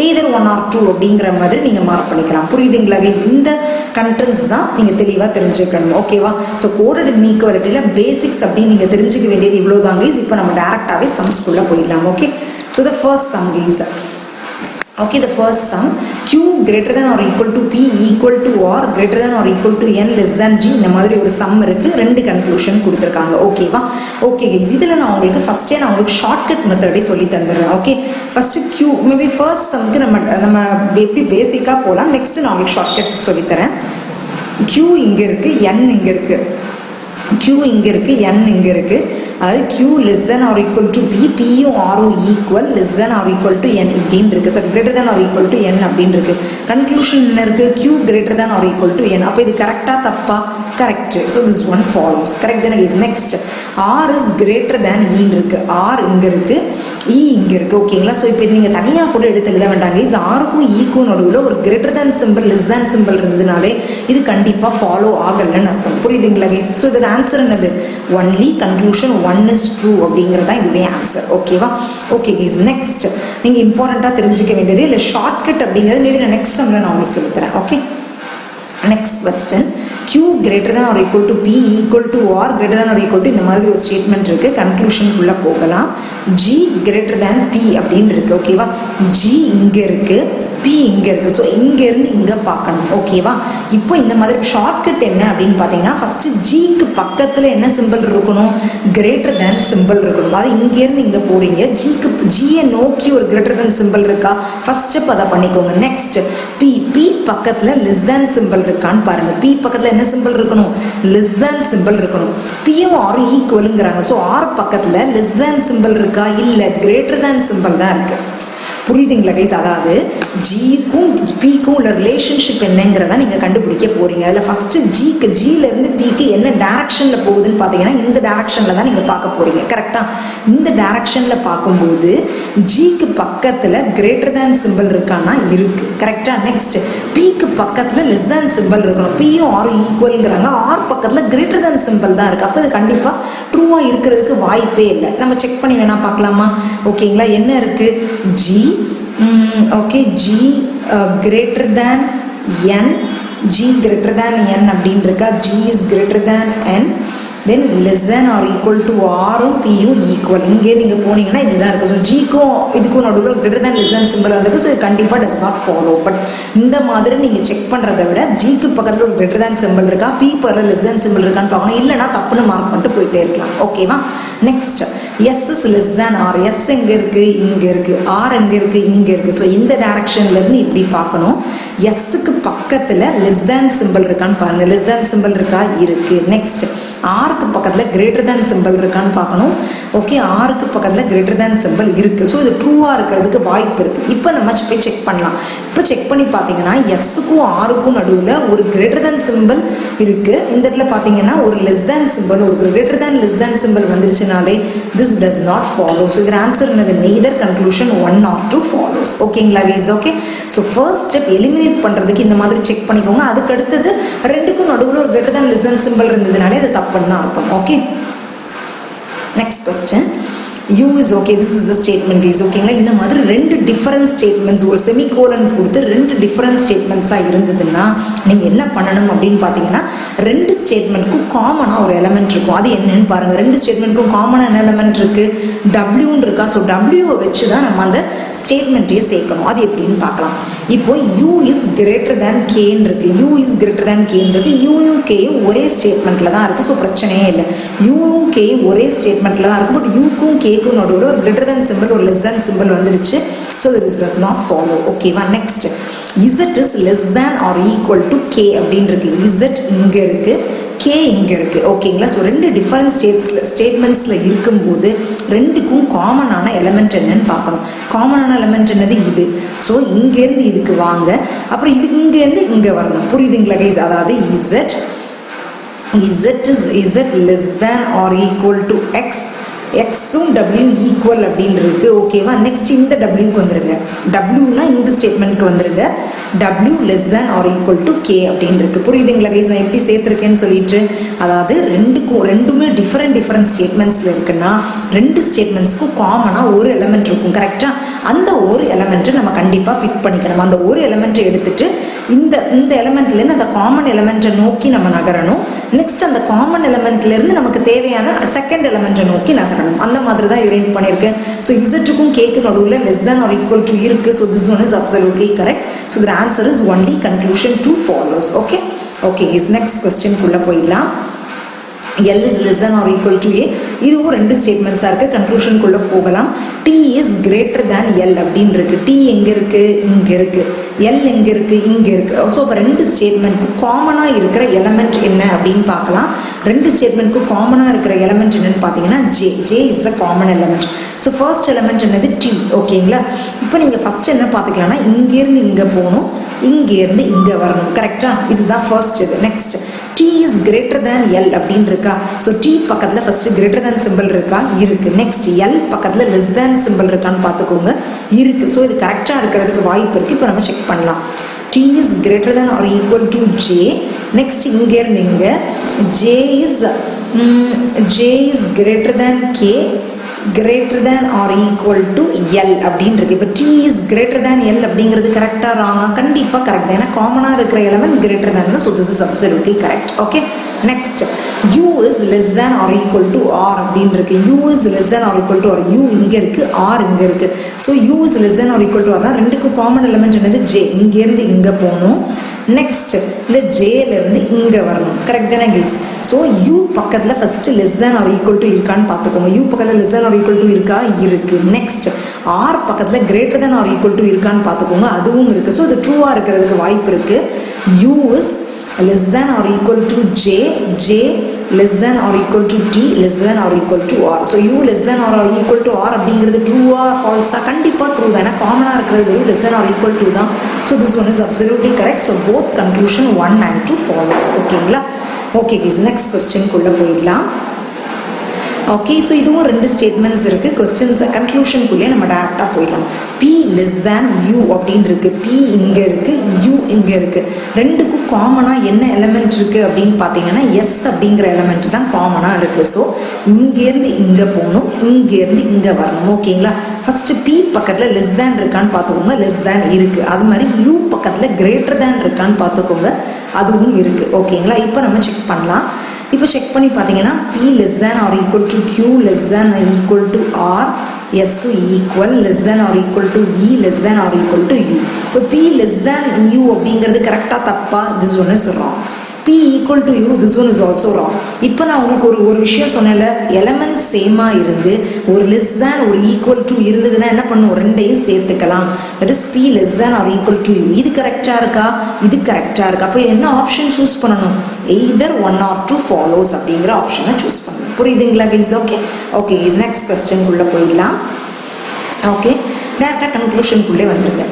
எய்தர் 1 or 2 அப்படிங்கிற மாதிரி நீங்கள் மார்க் பண்ணிக்கலாம். புரியுதுங்களா கைஸ்? இந்த கண்டென்ட்ஸ் தான் நீங்கள் தெளிவாக தெரிஞ்சுக்கணும். ஓகேவா? ஸோ கோடட் இன்இக்வாலிட்டியில் பேசிக்ஸ் அப்படின்னு நீங்கள் தெரிஞ்சுக்க வேண்டியது இவ்வளோ தான் கைஸ். இப்போ நம்ம டேரெக்டாகவே சம்ஸ்குள்ளே போயிடலாம். Okay, so the first sum guys. Okay, the first sum, Q greater than or equal to P equal to or greater than or equal to N less than G இந்த மாதிரி ஒரு சம் இருக்குது. 2 conclusion கொடுத்துருக்காங்க. ஓகேவா? Okay guys, இதில் நான் உங்களுக்கு ஃபஸ்ட்டே நான் உங்களுக்கு ஷார்ட்கட் மெத்தடே சொல்லி தந்துடுறேன். Okay, first Q maybe first சம்க்கு நம்ம எப்படி பேசிக்காக போகலாம். நெக்ஸ்ட்டு நான் உங்களுக்கு ஷார்ட்கட் சொல்லித்தரேன். Q இங்கே இருக்குது, N இங்கே இருக்குது. Q இங்கே இருக்குது, N இங்கே இருக்குது. அதாவது Q less than or equal to P, Pயும் Rயும் equal less than or equal to N இப்படின்னு இருக்குது. Sir greater than or equal to N அப்படின்னு இருக்குது. கன்க்ளூஷன் என்ன இருக்குது? Q greater than or equal to N. அப்போ இது கரெக்டாக தப்பா? Correct. So this one follows. Correct தானே guys? Next R is greater than E இருக்குது. R இங்கே இருக்குது, E இங்கே இருக்குது. ஓகேங்களா? ஸோ இப்போ நீங்கள் தனியாக கூட எடுத்து எழுத வேண்டாம் கைஸ். Rக்கும் Eக்கும் நடுவில் ஒரு greater than symbol less than symbol இருந்ததுனாலே இது கண்டிப்பாக ஃபாலோ ஆகலைன்னு அர்த்தம். புரியுதுங்களா கைஸ்? ஸோ இதோட ஆன்சர் என்னது? ஒன்லி கன்க்ளூஷன் 1 is true அப்படிங்கிறது தான் இதுவே ஆன்சர். ஓகேவா? ஓகே கைஸ், நெக்ஸ்ட் நீங்கள் இம்பார்ட்டண்ட்டாக தெரிஞ்சிக்க வேண்டியது இல்லை ஷார்ட்கட் அப்படிங்கிறது மேபி நான் நெக்ஸ்ட் சம்மில் நான் உங்களுக்கு சொல்லித்தரேன். Okay, next question. Q greater than or equal to P equal to or greater than or equal to இந்த மாதிரி ஒரு ஸ்டேட்மெண்ட் இருக்குது. கன்க்ளூஷனுக்குள்ளே போகலாம். G greater than P அப்படின்னு இருக்குது. ஓகேவா? G இங்கே இருக்குது, P இங்கே இருக்குது. ஸோ இங்கேருந்து இங்கே பார்க்கணும். ஓகேவா? இப்போ இந்த மாதிரி ஷார்ட்கட் என்ன அப்படின்னு பார்த்தீங்கன்னா ஃபஸ்ட்டு ஜிக்கு பக்கத்தில் என்ன சிம்பிள் இருக்கணும்? கிரேட்டர் தேன் சிம்பிள் இருக்கணும். அது இங்கேருந்து இங்கே போகிறீங்க. ஜியை நோக்கி ஒரு கிரேட்டர் தேன் சிம்பிள் இருக்கா? ஃபஸ்ட் ஸ்டெப் அதை பண்ணிக்கோங்க. நெக்ஸ்ட் P பக்கத்தில் லெஸ் தேன் சிம்பிள் இருக்கான்னு பாருங்கள். P பக்கத்தில் என்ன சிம்பிள் இருக்கணும்? லெஸ் தேன் சிம்பிள் இருக்கணும். Pயும் ஆரும் ஈக்குவலுங்கிறாங்க. ஸோ R பக்கத்தில் லெஸ் தேன் சிம்பிள் இருக்கா? இல்லை, கிரேட்டர் தேன் சிம்பிள் தான் இருக்குது. புரியுதுங்களா கைஸ்? அதாவது ஜிக்கும் பிக்கும் உள்ள ரிலேஷன்ஷிப் என்னங்கிறத நீங்கள் கண்டுபிடிக்க போகிறீங்க. அதில் ஃபஸ்ட்டு ஜியிலேருந்து பிக்கு என்ன டேரக்ஷனில் போகுதுன்னு பார்த்தீங்கன்னா இந்த டேரக்ஷனில் தான் நீங்கள் பார்க்க போகிறீங்க. கரெக்டாக இந்த டேரக்ஷனில் பார்க்கும்போது ஜிக்கு பக்கத்தில் கிரேட்டர் தேன் சிம்பிள் இருக்கான்னா இருக்குது. கரெக்டாக? நெக்ஸ்ட் பிக்கு பக்கத்தில் லெஸ் தேன் சிம்பிள் இருக்கணும். பியும் ஆரும் ஈக்குவலுங்கிறாங்க. ஆர் பக்கத்தில் கிரேட்டர் தேன் சிம்பிள் தான் இருக்குது. அப்போ இது கண்டிப்பாக ட்ரூவாக இருக்கிறதுக்கு வாய்ப்பே இல்லை. நம்ம செக் பண்ணி வேணால் பார்க்கலாமா? ஓகேங்களா? என்ன இருக்குது? G okay, G greater than N, G greater than N அப்படின்னு இருக்கா? G is greater than N, then less than or equal to ஆரும் பியும் ஈக்குவல். இங்கே நீங்கள் போனீங்கன்னா இதுதான் இருக்குது. ஸோ ஜிக்கும் இதுக்கும் நடுவில் greater than less than simple இருக்குது. ஸோ இது கண்டிப்பாக டஸ் நாட் ஃபாலோ. பட் இந்த மாதிரி நீங்கள் செக் பண்ணுறதை விட ஜிக்கு பக்கத்தில் ஒரு கிரேட்டர் தேன் சிம்பிள் இருக்கா, பி பக்கத்தில் லெஸ் தேன் சிம்பிள் இருக்கான்னு பார்க்கணும். இல்லைனா தப்புன்னு மார்க் பண்ணிட்டு போயிட்டே இருக்கலாம். ஓகேவா? Next S is less than R. S எங்கே இருக்குது? இங்கே இருக்குது. ஆர் எங்கே இருக்குது? இங்கே இருக்குது. ஸோ இந்த டேரக்ஷன்லேருந்து இப்படி பார்க்கணும். எஸ்ஸுக்கு பக்கத்தில் லெஸ் தேன் சிம்பிள் இருக்கான்னு பாருங்கள். லெஸ் தேன் சிம்பிள் இருக்கா? இருக்குது. நெக்ஸ்ட் ஆருக்கு பக்கத்தில் கிரேட்டர் தேன் சிம்பிள் இருக்கான்னு பார்க்கணும். ஓகே, ஆருக்கு பக்கத்தில் கிரேட்டர் தேன் சிம்பிள் இருக்குது. ஸோ இது ட்ரூவாக இருக்கிறதுக்கு வாய்ப்பு இருக்குது. இப்போ நம்ம போய் செக் பண்ணலாம். இப்போ செக் பண்ணி பார்த்தீங்கன்னா எஸ்ஸுக்கும் ஆருக்கும் நடுவில் ஒரு கிரேட்டர் தேன் சிம்பிள் இருக்குது. இந்த இடத்துல பார்த்தீங்கன்னா ஒரு லெஸ் தேன் சிம்பிள், ஒரு greater than less than symbol வந்துருச்சுனாலே this does not follow. So the answer is neither conclusion 1 or 2 follows. ஓகேங்களா guys? Okay, so first step eliminate பண்ணுறதுக்கு இந்த மாதிரி செக் பண்ணிக்கோங்க. அதுக்கு அடுத்தது ரெண்டுக்கும் நடுவில் ஒரு greater than less than symbol இருந்ததுனாலே அது தப்புன்னு தான் அர்த்தம். Okay, next question. U is okay, this is the statement guys. ஓகேங்களா? இந்த மாதிரி ரெண்டு டிஃபரன்ட் ஸ்டேட்மெண்ட்ஸ், ஒரு செமிகோலன் கொடுத்து ரெண்டு டிஃபரன்ட் ஸ்டேட்மெண்ட்ஸாக இருந்ததுன்னா நீங்கள் என்ன பண்ணணும் அப்படின்னு பார்த்தீங்கன்னா ரெண்டு ஸ்டேட்மெண்ட்க்கும் காமனாக ஒரு எலமெண்ட் இருக்கும். அது என்னன்னு பாருங்கள். ரெண்டு ஸ்டேட்மெண்ட்க்கும் காமனாக என்ன எலமெண்ட் இருக்குது? டபிள்யூன்னு இருக்கா? ஸோ டபிள்யூவை வச்சு தான் நம்ம அந்த ஸ்டேட்மெண்ட்டையே சேர்க்கணும். அது எப்படின்னு பார்க்கலாம். இப்போ U is greater than Kன்னு இருக்குது. U is greater than Kன்னு இருக்குது. Uயும் Kயும் ஒரே ஸ்டேட்மெண்ட்டில் தான் இருக்குது. ஸோ பிரச்சனையே இல்லை. Uயும் Kயும் ஒரே ஸ்டேட்மெண்ட்டில் தான் இருக்குது. பட் Uக்கும் K நடுவில் ஒரு கிரேட்டர் தேன் சிம்பிள், ஒரு லெஸ் தேன் சிம்பிள் வந்துருச்சு. So this does not follow. ஓகேவா? Next Z is less than or equal to K அப்படின்னு இருக்கு. இசட் இங்கே இருக்கு, கே இங்கே இருக்குது. ஓகேங்களா? ஸோ ரெண்டு டிஃபரன்ட் ஸ்டேட்மெண்ட்ஸில் இருக்கும்போது ரெண்டுக்கும் காமனான எலமெண்ட் என்னன்னு பார்க்கணும். காமனான எலமெண்ட் என்னது? இது. ஸோ இங்கேருந்து இதுக்கு வாங்க, அப்புறம் இது இங்கேருந்து இங்கே வரணும். புரியுதுங்களா கைஸ்? அதாவது Z less than or equal to X, எக்ஸும் டபிள்யூ ஈக்குவல் அப்படின்னு இருக்கு. ஓகேவா? நெக்ஸ்ட் இந்த டபிள்யூக்கு வந்துருங்க. டபிள்யூனா இந்த ஸ்டேட்மெண்ட்க்கு வந்துருங்க. W less than or equal to K அப்படின்னு இருக்கு. புரியுதுங்களா கைஸ்? நான் எப்படி சேர்த்துருக்கேன்னு சொல்லிட்டு, அதாவது ரெண்டுமே டிஃப்ரெண்ட் ஸ்டேட்மெண்ட்ஸில் இருக்குன்னா ரெண்டு ஸ்டேட்மெண்ட்ஸ்க்கும் காமனாக ஒரு எலமெண்ட் இருக்கும். கரெக்டாக? அந்த ஒரு எலமெண்ட்டை நம்ம கண்டிப்பாக பிக் பண்ணிக்கணும். அந்த ஒரு எலமெண்ட்டை எடுத்துட்டு இந்த எலமெண்ட்லேருந்து அந்த காமன் எலமெண்ட்டை நோக்கி நம்ம நகரணும். நெக்ஸ்ட் அந்த காமன் எலமெண்ட்லேருந்து நமக்கு தேவையான செகண்ட் எலமெண்ட்டை நோக்கி நகரணும். அந்த மாதிரி தான் யூரேட் பண்ணியிருக்கேன். ஸோ இசட்டுக்கும் கேக்கு நடுவில் less than or equal to இருக்குது. So this one is absolutely correct. So the answer is only conclusion 2 follows. Okay okay is next கொஸ்டின்குள்ளே போயிடலாம். L is less than or equal to A. இதுவும் ரெண்டு ஸ்டேட்மெண்ட்ஸாக இருக்குது. கன்க்ளூஷனுக்குள்ளே போகலாம். T is greater than L அப்படின்னு இருக்குது. T எங்கே இருக்குது? இங்கே இருக்குது. L எங்கே இருக்குது? இங்கே இருக்குது. ஸோ இப்போ ரெண்டு ஸ்டேட்மெண்ட்க்கு காமனாக இருக்கிற எலமெண்ட் என்ன அப்படின்னு பார்க்கலாம். ரெண்டு ஸ்டேட்மெண்ட்க்கு காமனாக இருக்கிற எலமெண்ட் என்னன்னு பார்த்தீங்கன்னா J is a common element. So first element என்னது? T. ஓகேங்களா? இப்போ நீங்கள் ஃபர்ஸ்ட் என்ன பார்த்துக்கலாம்னா இங்கேருந்து இங்கே போகணும், இங்கேருந்து இங்கே வரணும். கரெக்டாக? இதுதான் ஃபர்ஸ்ட் இது. Next T is greater than L அப்படின்னு இருக்கா? ஸோ T பக்கத்தில் ஃபஸ்ட்டு கிரேட்டர் தேன் சிம்பிள் இருக்கா? இருக்குது. நெக்ஸ்ட் L பக்கத்தில் லெஸ் தேன் சிம்பிள் இருக்கான்னு பார்த்துக்கோங்க. இருக்குது. ஸோ இது கரெக்டாக இருக்கிறதுக்கு வாய்ப்பு இருக்குது. இப்போ நம்ம செக் பண்ணலாம். T is greater than or equal to J. Next இங்கேருந்து இங்கே J is greater than K, greater than or equal to L அப்படின்னு இருக்கு. இப்போ T is greater than L அப்படிங்கிறது கரெக்டாக ராங்கா? கண்டிப்பாக கரெக்ட். ஏன்னா காமனாக இருக்கிற எலமெண்ட் greater than தான். So this is absolutely correct. Okay next U is less than or equal to R அப்படின்னு இருக்கு. U is less than or equal to R. U இங்கே இருக்கு, R இங்கே இருக்கு. So U is less than or equal to R ரெண்டுக்கும் common element என்னது? J. இங்கேருந்து இங்கே போகணும். நெக்ஸ்ட் இந்த ஜேலேருந்து இங்கே வரணும். கரெக்ட் தானே கைஸ்? ஸோ யூ பக்கத்தில் first less than or equal to இருக்கான்னு பார்த்துக்கோங்க. யூ பக்கத்தில் less than or equal to இருக்கா? இருக்குது. நெக்ஸ்ட் ஆர் பக்கத்தில் greater than or equal to இருக்கான்னு பார்த்துக்கோங்க. அதுவும் இருக்குது. ஸோ இது ட்ரூவாக இருக்கிறதுக்கு வாய்ப்பு இருக்குது. You is less than or equal to J less than or equal to t less than or equal to r. So u less than or equal to r அப்படிங்கிறது true or false? கண்டிப்பாக true தான். ஏன்னா காமனாக இருக்கிறது less than or equal to தான். So this one is absolutely correct. So both conclusion 1 and 2 follows. ஓகேங்களா? Okay guys, next question குள்ள போயிடலாம். ஓகே, ஸோ இதுவும் 2 ஸ்டேட்மெண்ட்ஸ் இருக்குது. கொஸ்டின்ஸை கன்க்ளூஷனுக்குள்ளே நம்ம டேரெக்டாக போயிடலாம். பி லெஸ் தேன் யூ அப்படின்னு இருக்குது. பி இங்கே இருக்குது, யூ இங்கே இருக்குது. ரெண்டுக்கும் காமனாக என்ன எலமெண்ட் இருக்குது அப்படின்னு பார்த்தீங்கன்னா எஸ் அப்படிங்கிற எலமெண்ட் தான் காமனாக இருக்குது. ஸோ இங்கேருந்து இங்கே போகணும், இங்கேருந்து இங்கே வரணும். ஓகேங்களா? ஃபஸ்ட்டு பி பக்கத்தில் லெஸ் தேன் இருக்கான்னு பார்த்துக்கோங்க, லெஸ் தேன் இருக்குது. அது மாதிரி யூ பக்கத்தில் கிரேட்டர் தேன் இருக்கான்னு பார்த்துக்கோங்க, அதுவும் இருக்குது. ஓகேங்களா? இப்போ நம்ம செக் பண்ணலாம். இப்போ செக் பண்ணி பார்த்தீங்கன்னா P less than or equal to Q less than or equal to R, S equal less than or equal to V less than or equal to U. இப்போ P less than U அப்படிங்கிறது கரெக்டாக தப்பா? This one is wrong. P equal to U, this one is also wrong. இப்போ நான் உங்களுக்கு ஒரு விஷயம் சொன்னேன்ல, எலமெண்ட்ஸ் சேமாக இருந்து ஒரு லெஸ் தேன் ஒரு ஈக்குவல் டு இருந்ததுன்னா என்ன பண்ணும்? ரெண்டையும் சேர்த்துக்கலாம். That is P less than or equal to U. இது கரெக்டாக இருக்கா? இது கரெக்டாக இருக்கா? அப்போ என்ன ஆப்ஷன் சூஸ் பண்ணணும்? எய்தர் 1 or 2 follows அப்படிங்கிற ஆப்ஷனை சூஸ் பண்ணணும். புரியுதுங்களா guys? Okay okay guys, next கொஸ்டின்குள்ளே போயிடலாம். ஓகே, டேரெக்டாக கன்க்ளூஷனுக்குள்ளே வந்துருங்க.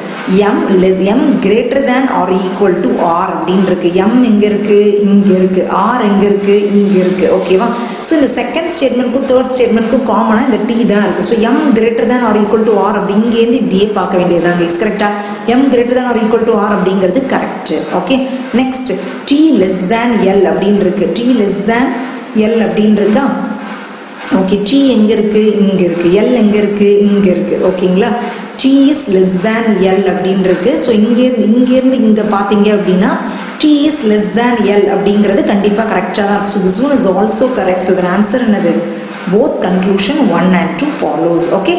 M greater than or equal to R அப்படின்னு இருக்கு. எம் எங்கே இருக்குது? இங்கே இருக்குது. ஆர் எங்கே இருக்குது? இங்கே இருக்குது. ஓகேவா? ஸோ இந்த செகண்ட் ஸ்டேட்மெண்ட்க்கும் தேர்ட் ஸ்டேட்மெண்ட்க்கும் காமனாக இந்த டி தான் இருக்குது. So M greater than or equal to R அப்படி இங்கேருந்து இப்படியே பார்க்க வேண்டியதுதான் கைஸ். கரெக்டாக M greater than or equal to R அப்படிங்கிறது correct. Okay, next T less than L அப்படின்னு இருக்கு. டி லெஸ் தேன் எல் அப்படின்னு இருக்கா? ஓகே, டி எங்கே இருக்குது? இங்கே இருக்குது. எல் எங்கே இருக்குது? இங்கே இருக்குது. ஓகேங்களா? T is less than L அப்படின்னு இருக்கு. ஸோ இங்கேருந்து இங்கே பார்த்தீங்க அப்படின்னா T is less than L அப்படிங்கிறது கண்டிப்பாக கரெக்டாக தான் இருக்குது. So this one is also correct. So இதன் ஆன்சர் என்னது? Both conclusion 1 and 2 follows. Okay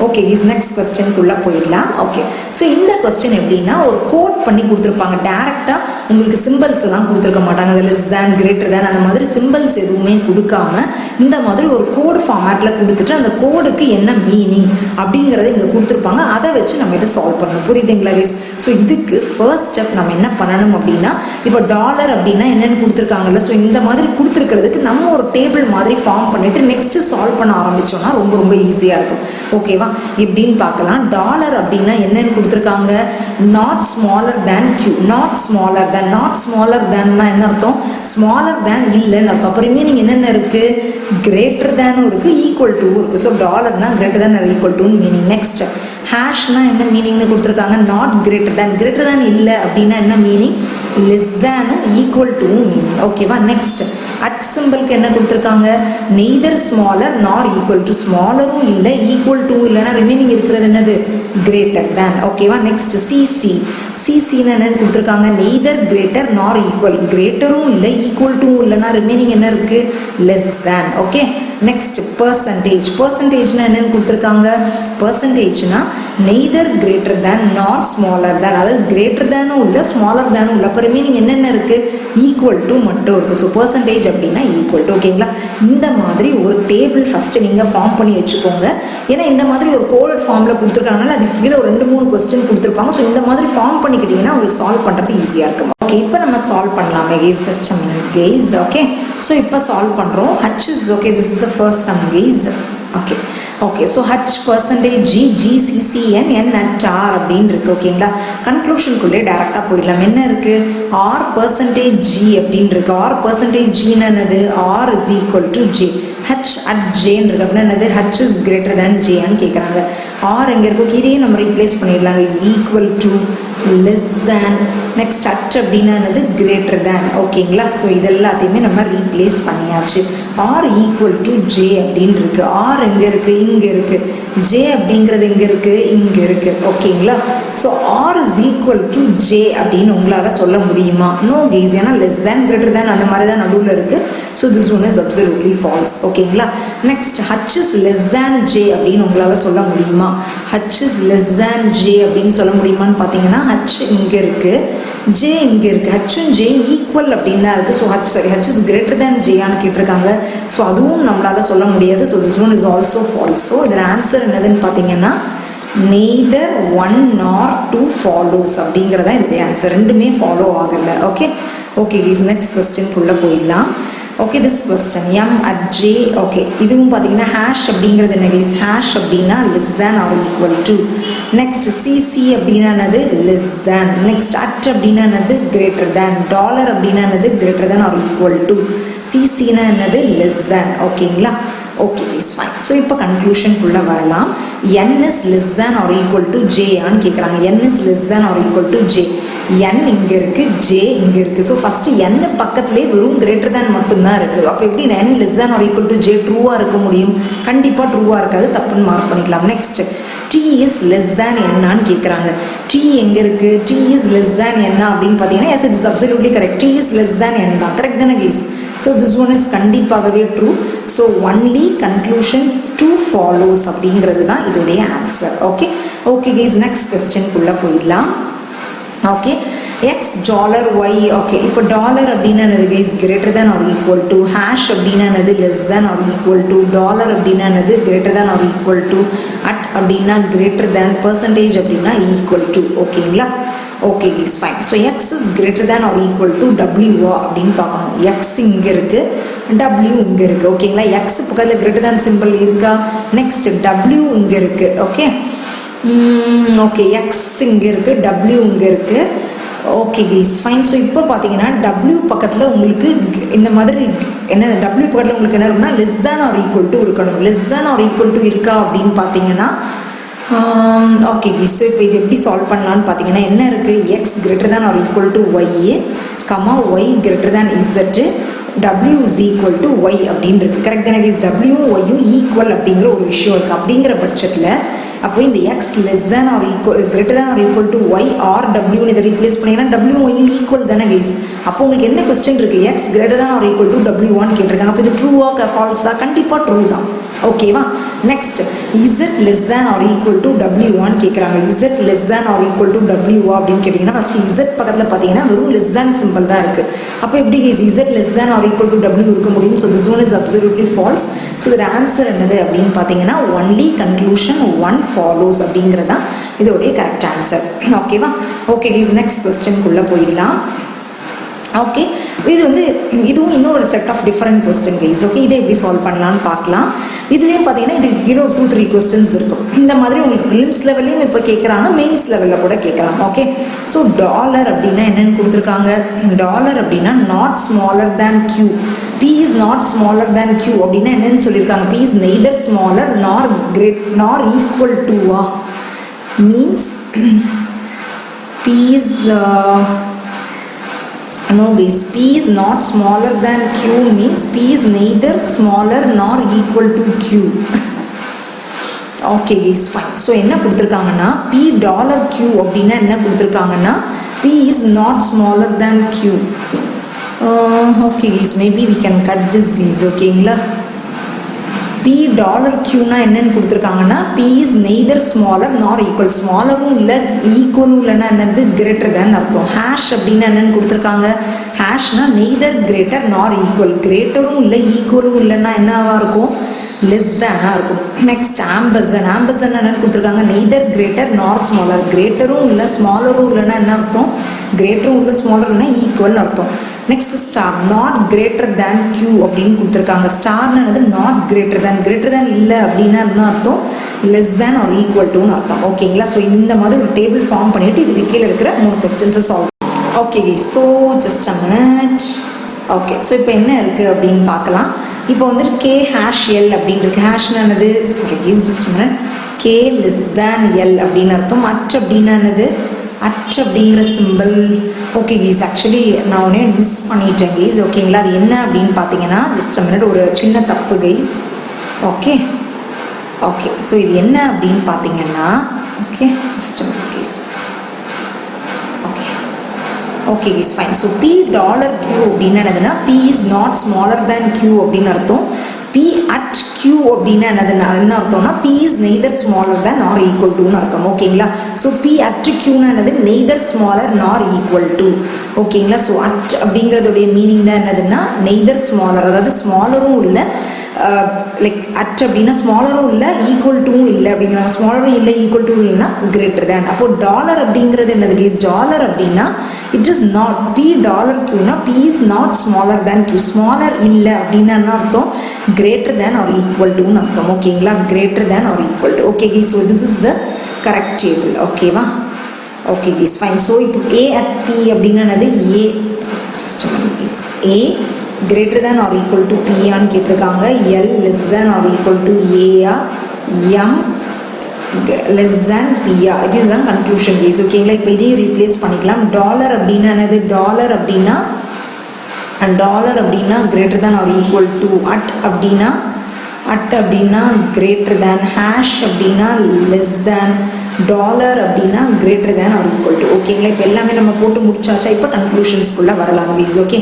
okay is next கொஸ்டின்குள்ளே போயிடலாம். ஓகே, ஸோ இந்த கொஸ்டின் எப்படின்னா ஒரு கோட் பண்ணி கொடுத்துருப்பாங்க. டேரெக்டாக உங்களுக்கு சிம்பிள்ஸ் எல்லாம் கொடுத்துருக்க மாட்டாங்க. அது லெஸ் தேன், கிரேட்டர் தேன் அந்த மாதிரி சிம்பிள்ஸ் எதுவுமே கொடுக்காம இந்த மாதிரி ஒரு கோடு ஃபார்மேட்டில் கொடுத்துட்டு அந்த கோடுக்கு என்ன மீனிங் அப்படிங்கிறத இங்கே கொடுத்துருப்பாங்க. அதை வச்சு நம்ம இதை சால்வ் பண்ணணும். புரியுதுங்களா கைஸ்? ஸோ இதுக்கு ஃபர்ஸ்ட் ஸ்டெப் நம்ம என்ன பண்ணணும் அப்படின்னா, இப்போ டாலர் அப்படின்னா என்னென்னு கொடுத்துருக்காங்கல்ல, ஸோ இந்த மாதிரி கொடுத்துருக்கிறதுக்கு நம்ம ஒரு டேபிள் மாதிரி ஃபார்ம் பண்ணிவிட்டு நெக்ஸ்ட்டு சால்வ் பண்ண ஆரம்பித்தோம்னா ரொம்ப ரொம்ப ஈஸியாக இருக்கும். ஓகேவா? எப்படின்னு பார்க்கலாம். டாலர் அப்படின்னா என்னன்னு கொடுத்துருக்காங்க? Not smaller than Q. Not smaller than. Not smaller தேன்னா என்ன அர்த்தம்? ஸ்மாலர் தேன் இல்லைன்னு அர்த்தம். அப்போ மீனிங் என்னென்ன இருக்குது? கிரேட்டர் தேனும் இருக்குது, ஈக்குவல் டூவும் இருக்குது. ஸோ டாலர்னா கிரேட்டர் தேன் ஆர் ஈக்குவல் டூன்னு மீனிங். நெக்ஸ்ட் ஹேஷ்னா என்ன மீனிங்னு கொடுத்துருக்காங்க? Not greater than. Greater than இல்லை அப்படின்னா என்ன மீனிங்? லெஸ் தேனும் ஈக்குவல் டூவும் மீனிங். ஓகேவா? நெக்ஸ்ட் அட் சிம்பிளுக்கு என்ன கொடுத்துருக்காங்க? Neither smaller nor equal to. ஸ்மாலரும் இல்லை, ஈக்குவல் டூ இல்லைன்னா ரிமைனிங் இருக்கிறது என்னது? Greater than. ஓகேவா? Next CC. சிசின்னு என்னன்னு கொடுத்துருக்காங்க? Neither greater nor equal. கிரேட்டரும் இல்லை, ஈக்குவல் டூ இல்லைன்னா ரிமைனிங் என்ன இருக்குது? Less than. Okay, next percentage. பர்சன்டேஜ்னா என்னன்னு கொடுத்துருக்காங்க? பர்சன்டேஜ்னா நெய்தர் கிரேட்டர் தேன் நார் ஸ்மாலர் தேன். அதாவது கிரேட்டர் தேனும் இல்லை, ஸ்மாலர் தேனும் இல்லை. அப்போ மீனிங் என்னென்ன இருக்குது? ஈக்குவல் டு மட்டும் இருக்குது. ஸோ பர்சன்டேஜ் அப்படின்னா ஈக்குவல் டு. ஓகேங்களா? இந்த மாதிரி ஒரு டேபிள் ஃபஸ்ட்டு நீங்கள் ஃபார்ம் பண்ணி வச்சுக்கோங்க. ஏன்னா இந்த மாதிரி ஒரு கோடட் ஃபார்மில் கொடுத்துருக்காங்கனால அதுக்கு கீழே ஒரு 2-3 கொஸ்டின் கொடுத்துருப்பாங்க. ஸோ இந்த மாதிரி ஃபார்ம் பண்ணிக்கிட்டிங்கன்னா உங்களுக்கு சால்வ் பண்ணுறது ஈஸியாக இருக்கும். ஓகே, இப்போ நம்ம சால்வ் பண்ணலாமே guys. Just a minute guys. Okay, so இப்போ சால்வ் பண்ணுறோம். H is okay, this is the first sum guys. Okay so H percentage G, GCCN, N at R அப்படின்னு இருக்குது. ஓகேங்களா? கன்க்ளூஷனுக்குள்ளே டேரெக்டாக போயிடலாம். என்ன இருக்குது? R percentage G அப்படின்னு இருக்குது. R percentage Gன்னு என்னது? R is equal to J. H at Jன்னு இருக்குது. அப்படின்னா என்னது? H is greater than Jன்னு கேட்குறாங்க. R எங்கே இருக்கோ இதையே நம்ம ரீப்ளேஸ் பண்ணிடலாம். Is equal to, less than, next at அப்படின்னா என்னது? Greater than. ஓகேங்களா? ஸோ இதெல்லாத்தையுமே நம்ம ரீப்ளேஸ் பண்ணியாச்சு. ஆர் ஈக்குவல் டு ஜே அப்படின்னு இருக்குது. ஆர் எங்கே இருக்குது? இங்கே இருக்குது. ஜே அப்படிங்கிறது எங்கே இருக்குது? இங்கே இருக்குது. ஓகேங்களா? So R is equal to J அப்படின்னு உங்களால் சொல்ல முடியுமா? No guys. ஏன்னா லெஸ் தேன், கிரேட்டர் தேன் அந்த மாதிரி தான் நடுவில் இருக்குது. So this one is absolutely false. ஓகேங்களா? Next H is less than J அப்படின்னு உங்களால் சொல்ல முடியுமா? H is less than J அப்படின்னு சொல்ல முடியுமான்னு பார்த்தீங்கன்னா ஹச் இங்கே இருக்குது, ஜே இங்கே இருக்குது. ஹச்சும் ஜே ஈக்குவல் அப்படின்னா இருக்குது. So H is greater than ஜேயான்னு கேட்டிருக்காங்க. ஸோ அதுவும் நம்மளால் சொல்ல முடியாது. So this one is also false. So இதில் ஆன்சர் என்னதுன்னு பார்த்தீங்கன்னா நெய்தர் 1 nor 2 follows அப்படிங்கிறதா இதோடைய ஆன்சர். ரெண்டுமே ஃபாலோ ஆகலை. ஓகே ஓகே கைஸ், நெக்ஸ்ட் கொஸ்டின்குள்ளே போயிடலாம். Okay this question M at J. Okay இதுவும் பார்த்தீங்கன்னா ஹேஷ் அப்படிங்கிறது என்ன கைஸ்? ஹேஷ் அப்படின்னா less than or equal to. Next CC அப்படின்னா என்னது? Less than. நெக்ஸ்ட் அட் அப்படின்னா என்னது? கிரேட்டர் தேன். டாலர் அப்படின்னா என்னது? Greater than or equal to. சிசினா என்னது? Less than. ஓகேங்களா? Okay is fine. ஸோ இப்போ கன்க்ளூஷனுக்குள்ளே வரலாம். n is less than or equal to J ஆன்னு கேட்குறாங்க. n is less than or equal to J. n இங்கே இருக்குது, ஜே இங்கே இருக்குது. ஸோ ஃபஸ்ட்டு n பக்கத்துலேயே வெறும் கிரேட்டர் தேன் மட்டும்தான் இருக்குது. அப்போ எப்படி n less than or equal to J ட்ரூவாக இருக்க முடியும்? கண்டிப்பாக ட்ரூவாக இருக்காது, தப்புன்னு மார்க் பண்ணிக்கலாம். Next t is less than என்னான்னு கேட்குறாங்க. t எங்கே இருக்குது? t இஸ் லெஸ் தேன் என்ன அப்படின்னு பார்த்தீங்கன்னா yes it is absolutely correct. t is less than n தான். கரெக்ட் தானே guys? So this one is கண்டிப்பாகவே true. So only conclusion 2 follows அப்படிங்கிறது தான் இதோடைய answer. Okay okay guys, next கொஸ்டின்குள்ளே போயிடலாம். Okay X dollar Y. Okay இப்போ dollar அப்படின்னா என்னது guys? Greater than or equal to. Hash அப்படின்னா என்னது? Less than or equal to. Dollar அப்படின்னா என்னது? Greater than or equal to. At அப்படின்னா கிரேட்டர் தேன். பர்சன்டேஜ் அப்படின்னா ஈக்குவல் டு. ஓகேங்களா? Okay is fine. So X is greater than or equal to டபிள்யூவா அப்படின்னு பார்க்கணும். எக்ஸ் இங்கே இருக்குது, டபிள்யூ இங்கே இருக்குது. ஓகேங்களா? எக்ஸ் பக்கத்தில் கிரேட்டர் தேன் சிம்பிள் இருக்கா? நெக்ஸ்ட் டபிள்யூ இங்கே இருக்குது. ஓகே ஓகே எக்ஸ் இங்கே இருக்குது, டபிள்யூ இங்கே இருக்குது. Okay is fine. ஸோ இப்போ பார்த்தீங்கன்னா டபிள்யூ பக்கத்தில் உங்களுக்கு இந்த மாதிரி என்ன, டபிள்யூ பக்கத்தில் உங்களுக்கு என்ன இருக்குன்னா less than or equal to இருக்கணும். Less than or equal to இருக்கா அப்படின்னு பார்த்தீங்கன்னா ஓகே ஸோ இப்போ இது எப்படி சால்வ் பண்ணலான்னு பார்த்தீங்கன்னா என்ன இருக்குது? X greater than or equal to Y comma Y greater than Z W is equal to Y அப்படின்னு இருக்குது. கரெக்ட் தானே கைஸ்? டபிள்யூவும் ஒய்யும் ஈக்குவல் அப்படிங்கிற ஒரு விஷயம் இருக்குது. அப்படிங்கிற பட்சத்தில் அப்போ இந்த X less than or equal greater than or equal to Y or டபிள்யூன்னு இதை ரீப்ளேஸ் பண்ணிங்கன்னா டபிள்யூ ஒய்யும் ஈக்குவல் தானே கைஸ்? அப்போ உங்களுக்கு என்ன கொஸ்டின் இருக்குது? X greater than or equal to டபிள்யூவான்னு கேட்டிருக்காங்க. அப்போ இது ட்ரூவா ஃபால்ஸா? கண்டிப்பாக ட்ரூ தான். ஓகேவா? Next Z less than or equal to டபிள்யூவான்னு கேட்குறாங்க. Z less than or equal to டபிள்யூவா அப்படின்னு கேட்டிங்கன்னா ஃபஸ்ட்டு இசட் பக்கத்தில் பார்த்தீங்கன்னா வெறும் லெஸ் தேன் சிம்பிள் தான் இருக்குது. அப்போ எப்படி guys Z less than or equal to W இருக்க முடியும்? So this one is absolutely false. So இதோட ஆன்சர் என்னது அப்படின்னு பார்த்தீங்கன்னா ஒன்லி கன்க்ளூஷன் 1 ஃபாலோஸ் அப்படிங்கிறது தான் இதோடைய கரெக்ட் ஆன்சர். ஓகேவா? ஓகே கைஸ், நெக்ஸ்ட் கொஸ்டின்குள்ளே போயிடலாம். ஓகே இது வந்து இதுவும் இன்னொரு set of different question guys. Okay இதை எப்படி சால்வ் பண்ணலான்னு பார்க்கலாம். இதுலேயும் பார்த்தீங்கன்னா இதுக்கு 2-3 கொஸ்டின்ஸ் இருக்கும். இந்த மாதிரி உங்களுக்கு ப்ரிலிம்ஸ் லெவல்லையும் இப்போ கேட்குறாங்க, மெயின்ஸ் லெவலில் கூட கேட்கலாம். ஓகே ஸோ டாலர் அப்படின்னா என்னென்னு கொடுத்துருக்காங்க? டாலர் அப்படின்னா not smaller than Q. P is not smaller than Q அப்படின்னா என்னென்னு சொல்லியிருக்காங்க? P is neither smaller nor great nor equal டுவா means P is no guys, p is not smaller than q means p is neither smaller nor equal to q. Okay guys, fine. So என்ன கொடுத்துருக்காங்கன்னா p dollar q அப்படின்னா என்ன கொடுத்துருக்காங்கன்னா p is not smaller than q. Okay guys, maybe we can cut this guys. ஓகேங்களா? p dollar q னா என்னன்னு கொடுத்துருக்காங்கன்னா p is neither smaller nor equal. ஸ்மாலரும் இல்லை ஈக்குவலும் இல்லைன்னா என்னது? கிரேட்டர் தேன் அர்த்தம். ஹேஷ் அப்படின்னா என்னன்னு கொடுத்துருக்காங்க? ஹேஷ்னா நெய்தர் கிரேட்டர் நார் ஈக்குவல். கிரேட்டரும் இல்லை ஈக்குவலும் இல்லைன்னா என்னவா இருக்கும்? லெஸ் தேனாக இருக்கும். நெக்ஸ்ட் ஆம்பசன். ஆம்பசன் என்னன்னு கொடுத்துருக்காங்க? நெய்தர் கிரேட்டர் நார் ஸ்மாலர். கிரேட்டரும் இல்லை ஸ்மாலரும் இல்லைன்னா என்ன அர்த்தம்? கிரேட்டரும் இல்லை ஸ்மாலர் இல்லைன்னா ஈக்குவல்னு அர்த்தம். Next star. Not greater than Q அப்படின்னு கொடுத்துருக்காங்க. ஸ்டார்னது not greater than. Greater than இல்லை அப்படின்னா என்ன அர்த்தம்? லெஸ் தேன் ஆர் ஈக்குவல் டுன்னு அர்த்தம். ஓகேங்களா? ஸோ இந்த மாதிரி ஒரு டேபிள் ஃபார்ம் பண்ணிவிட்டு இதுக்கு கீழே இருக்கிற 3 கொஸ்டின்ஸை solve. Okay so just a minute. Okay so இப்போ என்ன இருக்குது அப்படின்னு பார்க்கலாம். இப்போ வந்துட்டு கே ஹேஷ் எல் அப்படின்னு இருக்குது. ஹேஷ்னா என்னது? Just a minute. K less than L அப்படின்னு அர்த்தம். அட் அப்படின்னா என்னது? அட் அப்படிங்கிற சிம்பிள். ஓகே கீஸ், ஆக்சுவலி நான் உடனே மிஸ் பண்ணிட்டேன் கீஸ். ஓகேங்களா? அது என்ன அப்படின்னு பார்த்தீங்கன்னா ஜஸ்ட் அ மினிட், ஒரு சின்ன தப்பு கைஸ். ஓகே ஓகே ஸோ இது என்ன அப்படின்னு பார்த்தீங்கன்னா okay just a minute guys. Okay is fine. So P dollar Q அப்படின்னு என்னதுன்னா B is not smaller than Q அப்படின்னு அர்த்தம். பி அட் கியூ அப்படின்னா என்னதுன்னா என்ன அர்த்தம்னா P is neither smaller than nor equal டுன்னு அர்த்தம். ஓகேங்களா? ஸோ பி அட் கியூனா என்னது? Neither smaller nor equal to. ஓகேங்களா? ஸோ அட் அப்படிங்கிறதுடைய மீனிங் தான் என்னதுன்னா நெய்தர் ஸ்மாலர், அதாவது ஸ்மாலரும் இல்லை லைக் அட் அப்படின்னா ஸ்மாலரும் இல்லை ஈக்குவல் டுவும் இல்லை அப்படிங்கிறாங்க. ஸ்மாலரும் இல்லை ஈக்குவல் டு இல்லைன்னா கிரேட்டர் தேன். அப்போ டாலர் அப்படிங்கிறது என்னது கேஸ்? டாலர் அப்படின்னா it is not P dollar கியூனா P is not smaller than Q. Smaller இல்லை அப்படின்னா என்ன அர்த்தம்? கிரேட்டர் தேன் ஆர் ஈக்குவல் டுன்னு அர்த்தம். ஓகேங்களா? Greater than or equal to. Okay guys, so this is the correct table. ஓகேவா? Okay guys, fine. ஸோ இப்போ ஏ அட் பி அப்படின்னா என்னது? A just guys A greater than or equal to P ஆன்னு கேட்டிருக்காங்க. L less than or equal to A ah, M less than P ஆ. இதுதான் conclusion case. ஓகேங்களா? இப்போ இதையும் replace பண்ணிக்கலாம். டாலர் அப்படின்னா என்னது? டாலர் அப்படின்னா greater than or equal to. At அப்படின்னா greater than. ஹேஷ் அப்படின்னா less than. டாலர் அப்படின்னா greater than or equal to. ஓகேங்களா? இப்போ எல்லாமே நம்ம போட்டு முடிச்சாச்சா? இப்போ கன்க்ளூஷன்ஸ்குள்ளே வரலாம் guys. Okay,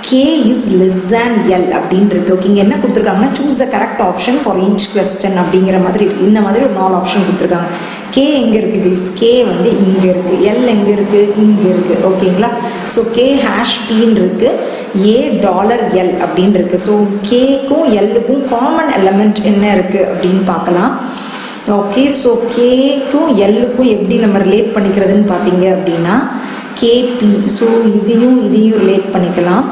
K is less than L அப்படின்னு இருக்கு. ஓகே, இங்கே என்ன கொடுத்துருக்காங்கன்னா choose the correct option for each question அப்படிங்கிற மாதிரி இருக்கு. இந்த மாதிரி ஒரு 4 ஆப்ஷன் கொடுத்துருக்காங்க. K எங்கே இருக்குது கைஸ்? K வந்து இங்கே இருக்குது. L எங்கே இருக்குது? இங்கே இருக்குது. ஓகேங்களா? ஸோ K ஹேஷ் Pன்னு இருக்குது. A டாலர் L அப்படின்னு இருக்குது. ஸோ Kக்கும் Lக்கும் காமன் எலமெண்ட் என்ன இருக்குது அப்படின்னு பார்க்கலாம். ஓகே, ஸோ கேக்கும் எல்லுக்கும் எப்படி நம்ம ரிலேட் பண்ணிக்கிறதுன்னு பார்த்தீங்க அப்படின்னா கேபி. ஸோ இதையும் ரிலேட் பண்ணிக்கலாம்.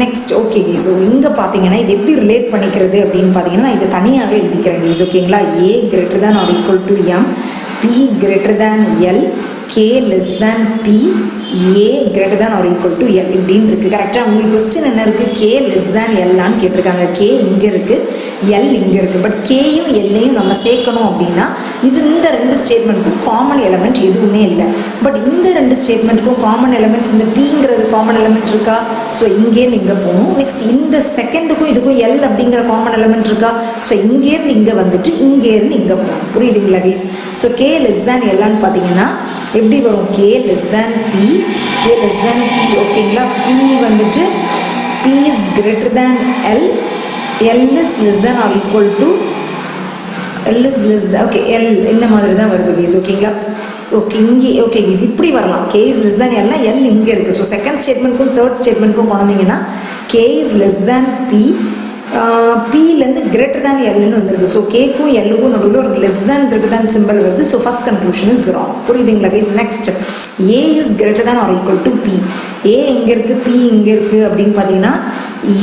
நெக்ஸ்ட் ஓகே கைஸ், ஸோ இங்கே பார்த்தீங்கன்னா இது எப்படி ரிலேட் பண்ணிக்கிறது அப்படின்னு பார்த்தீங்கன்னா இதை தனியாகவே எழுதிக்கிறேன் கைஸ். ஓகேங்களா? A greater than or equal to M, B greater than L, K less than B, A greater than or equal to L இப்படின்னு இருக்குது. கரெக்டாக உங்களுக்கு கொஸ்டின் என்ன இருக்குது? கே லெஸ் தேன் எல்லான்னு கேட்டிருக்காங்க. கே இங்கே இருக்குது, எல் இங்கே இருக்குது. பட் கேயும் எல்லையும் நம்ம சேர்க்கணும் அப்படின்னா இந்த 2 ஸ்டேட்மெண்ட்டுக்கும் காமன் எலமெண்ட் எதுவுமே இல்லை. பட் இந்த 2 ஸ்டேட்மெண்ட்டுக்கும் காமன் எலமெண்ட் இந்த பிங்கிறது காமன் எலமெண்ட் இருக்கா? ஸோ இங்கேருந்து இங்கே போகணும். நெக்ஸ்ட் இந்த செகண்டுக்கும் இதுக்கும் எல் அப்படிங்கிற காமன் எலமெண்ட் இருக்கா? ஸோ இங்கேருந்து இங்கே வந்துட்டு இங்கேருந்து இங்கே போகணும். புரியுதுங்களா guys? So K less than எல்லான்னு பார்த்தீங்கன்னா எப்படி வரும்? K less than P, K less than P. ஓகேங்களா? பி வந்துட்டு P is greater than L, L is less than or equal to L is less. Okay, L இந்த மாதிரி தான் வருது கைஸ். ஓகேங்களா? ஓகே, இங்கே ஓகே கைஸ் இப்படி வரலாம். K is less than L, L இங்கே இருக்குது. ஸோ செகண்ட் ஸ்டேட்மெண்ட்க்கும் தேர்ட் ஸ்டேட்மெண்ட்க்கும் கொண்டீங்கன்னா K is less than P, Pலேருந்து கிரேட்டர் தேன் எல்னு வந்துருது. ஸோ கேக்கும் எல்லுக்கும் நடுவில் ஒரு less than greater than symbol வருது. So first conclusion is wrong. புரியுதுங்களா guys? Next A is greater than or equal to P. A எங்கே இருக்குது? பி இங்கே இருக்குது அப்படின்னு பார்த்தீங்கன்னா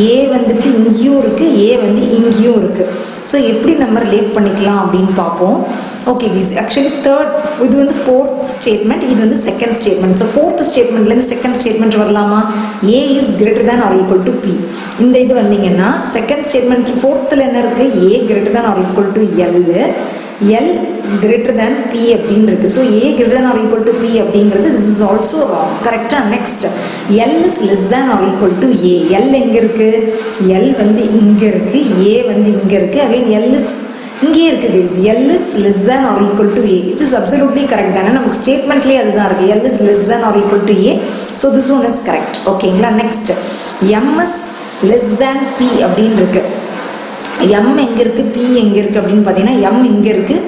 ஏ வந்துட்டு இங்கேயும் இருக்குது, ஏ வந்து இங்கேயும் இருக்குது. ஸோ எப்படி நம்ம ரிலேட் பண்ணிக்கலாம் அப்படின்னு பார்ப்போம். ஓகே கைஸ், ஆக்சுவலி இது வந்து 4th ஸ்டேட்மெண்ட், இது வந்து 2nd statement. So 4th ஸ்டேட்மெண்ட்லேருந்து 2nd statement வரலாமா? A is greater than or equal to P. இந்த இது வந்தீங்கன்னா 2nd ஸ்டேட்மெண்ட் 4th என்ன இருக்குது? A greater than or equal to L, L greater than B அப்படின்னு இருக்குது. So A greater than or equal to P அப்படிங்கிறது this is also wrong. கரெக்டாக? Next L is less than or equal to A. L எங்கே இருக்குது? L வந்து இங்கே இருக்குது, ஏ வந்து இங்கே இருக்குது. அகைன் எல் இஸ் இங்கே இருக்குது guys. L is less than or equal to A. It is absolutely correct தானே? நமக்கு ஸ்டேட்மெண்ட்லேயே அதுதான் இருக்குது. L is less than or equal to A. So this one is correct. ஓகேங்களா? Next M is less than B அப்படின்னு இருக்குது. M எங்கே இருக்குது? பி எங்கே இருக்குது அப்படின்னு பார்த்தீங்கன்னா எம் இங்கே இருக்குது,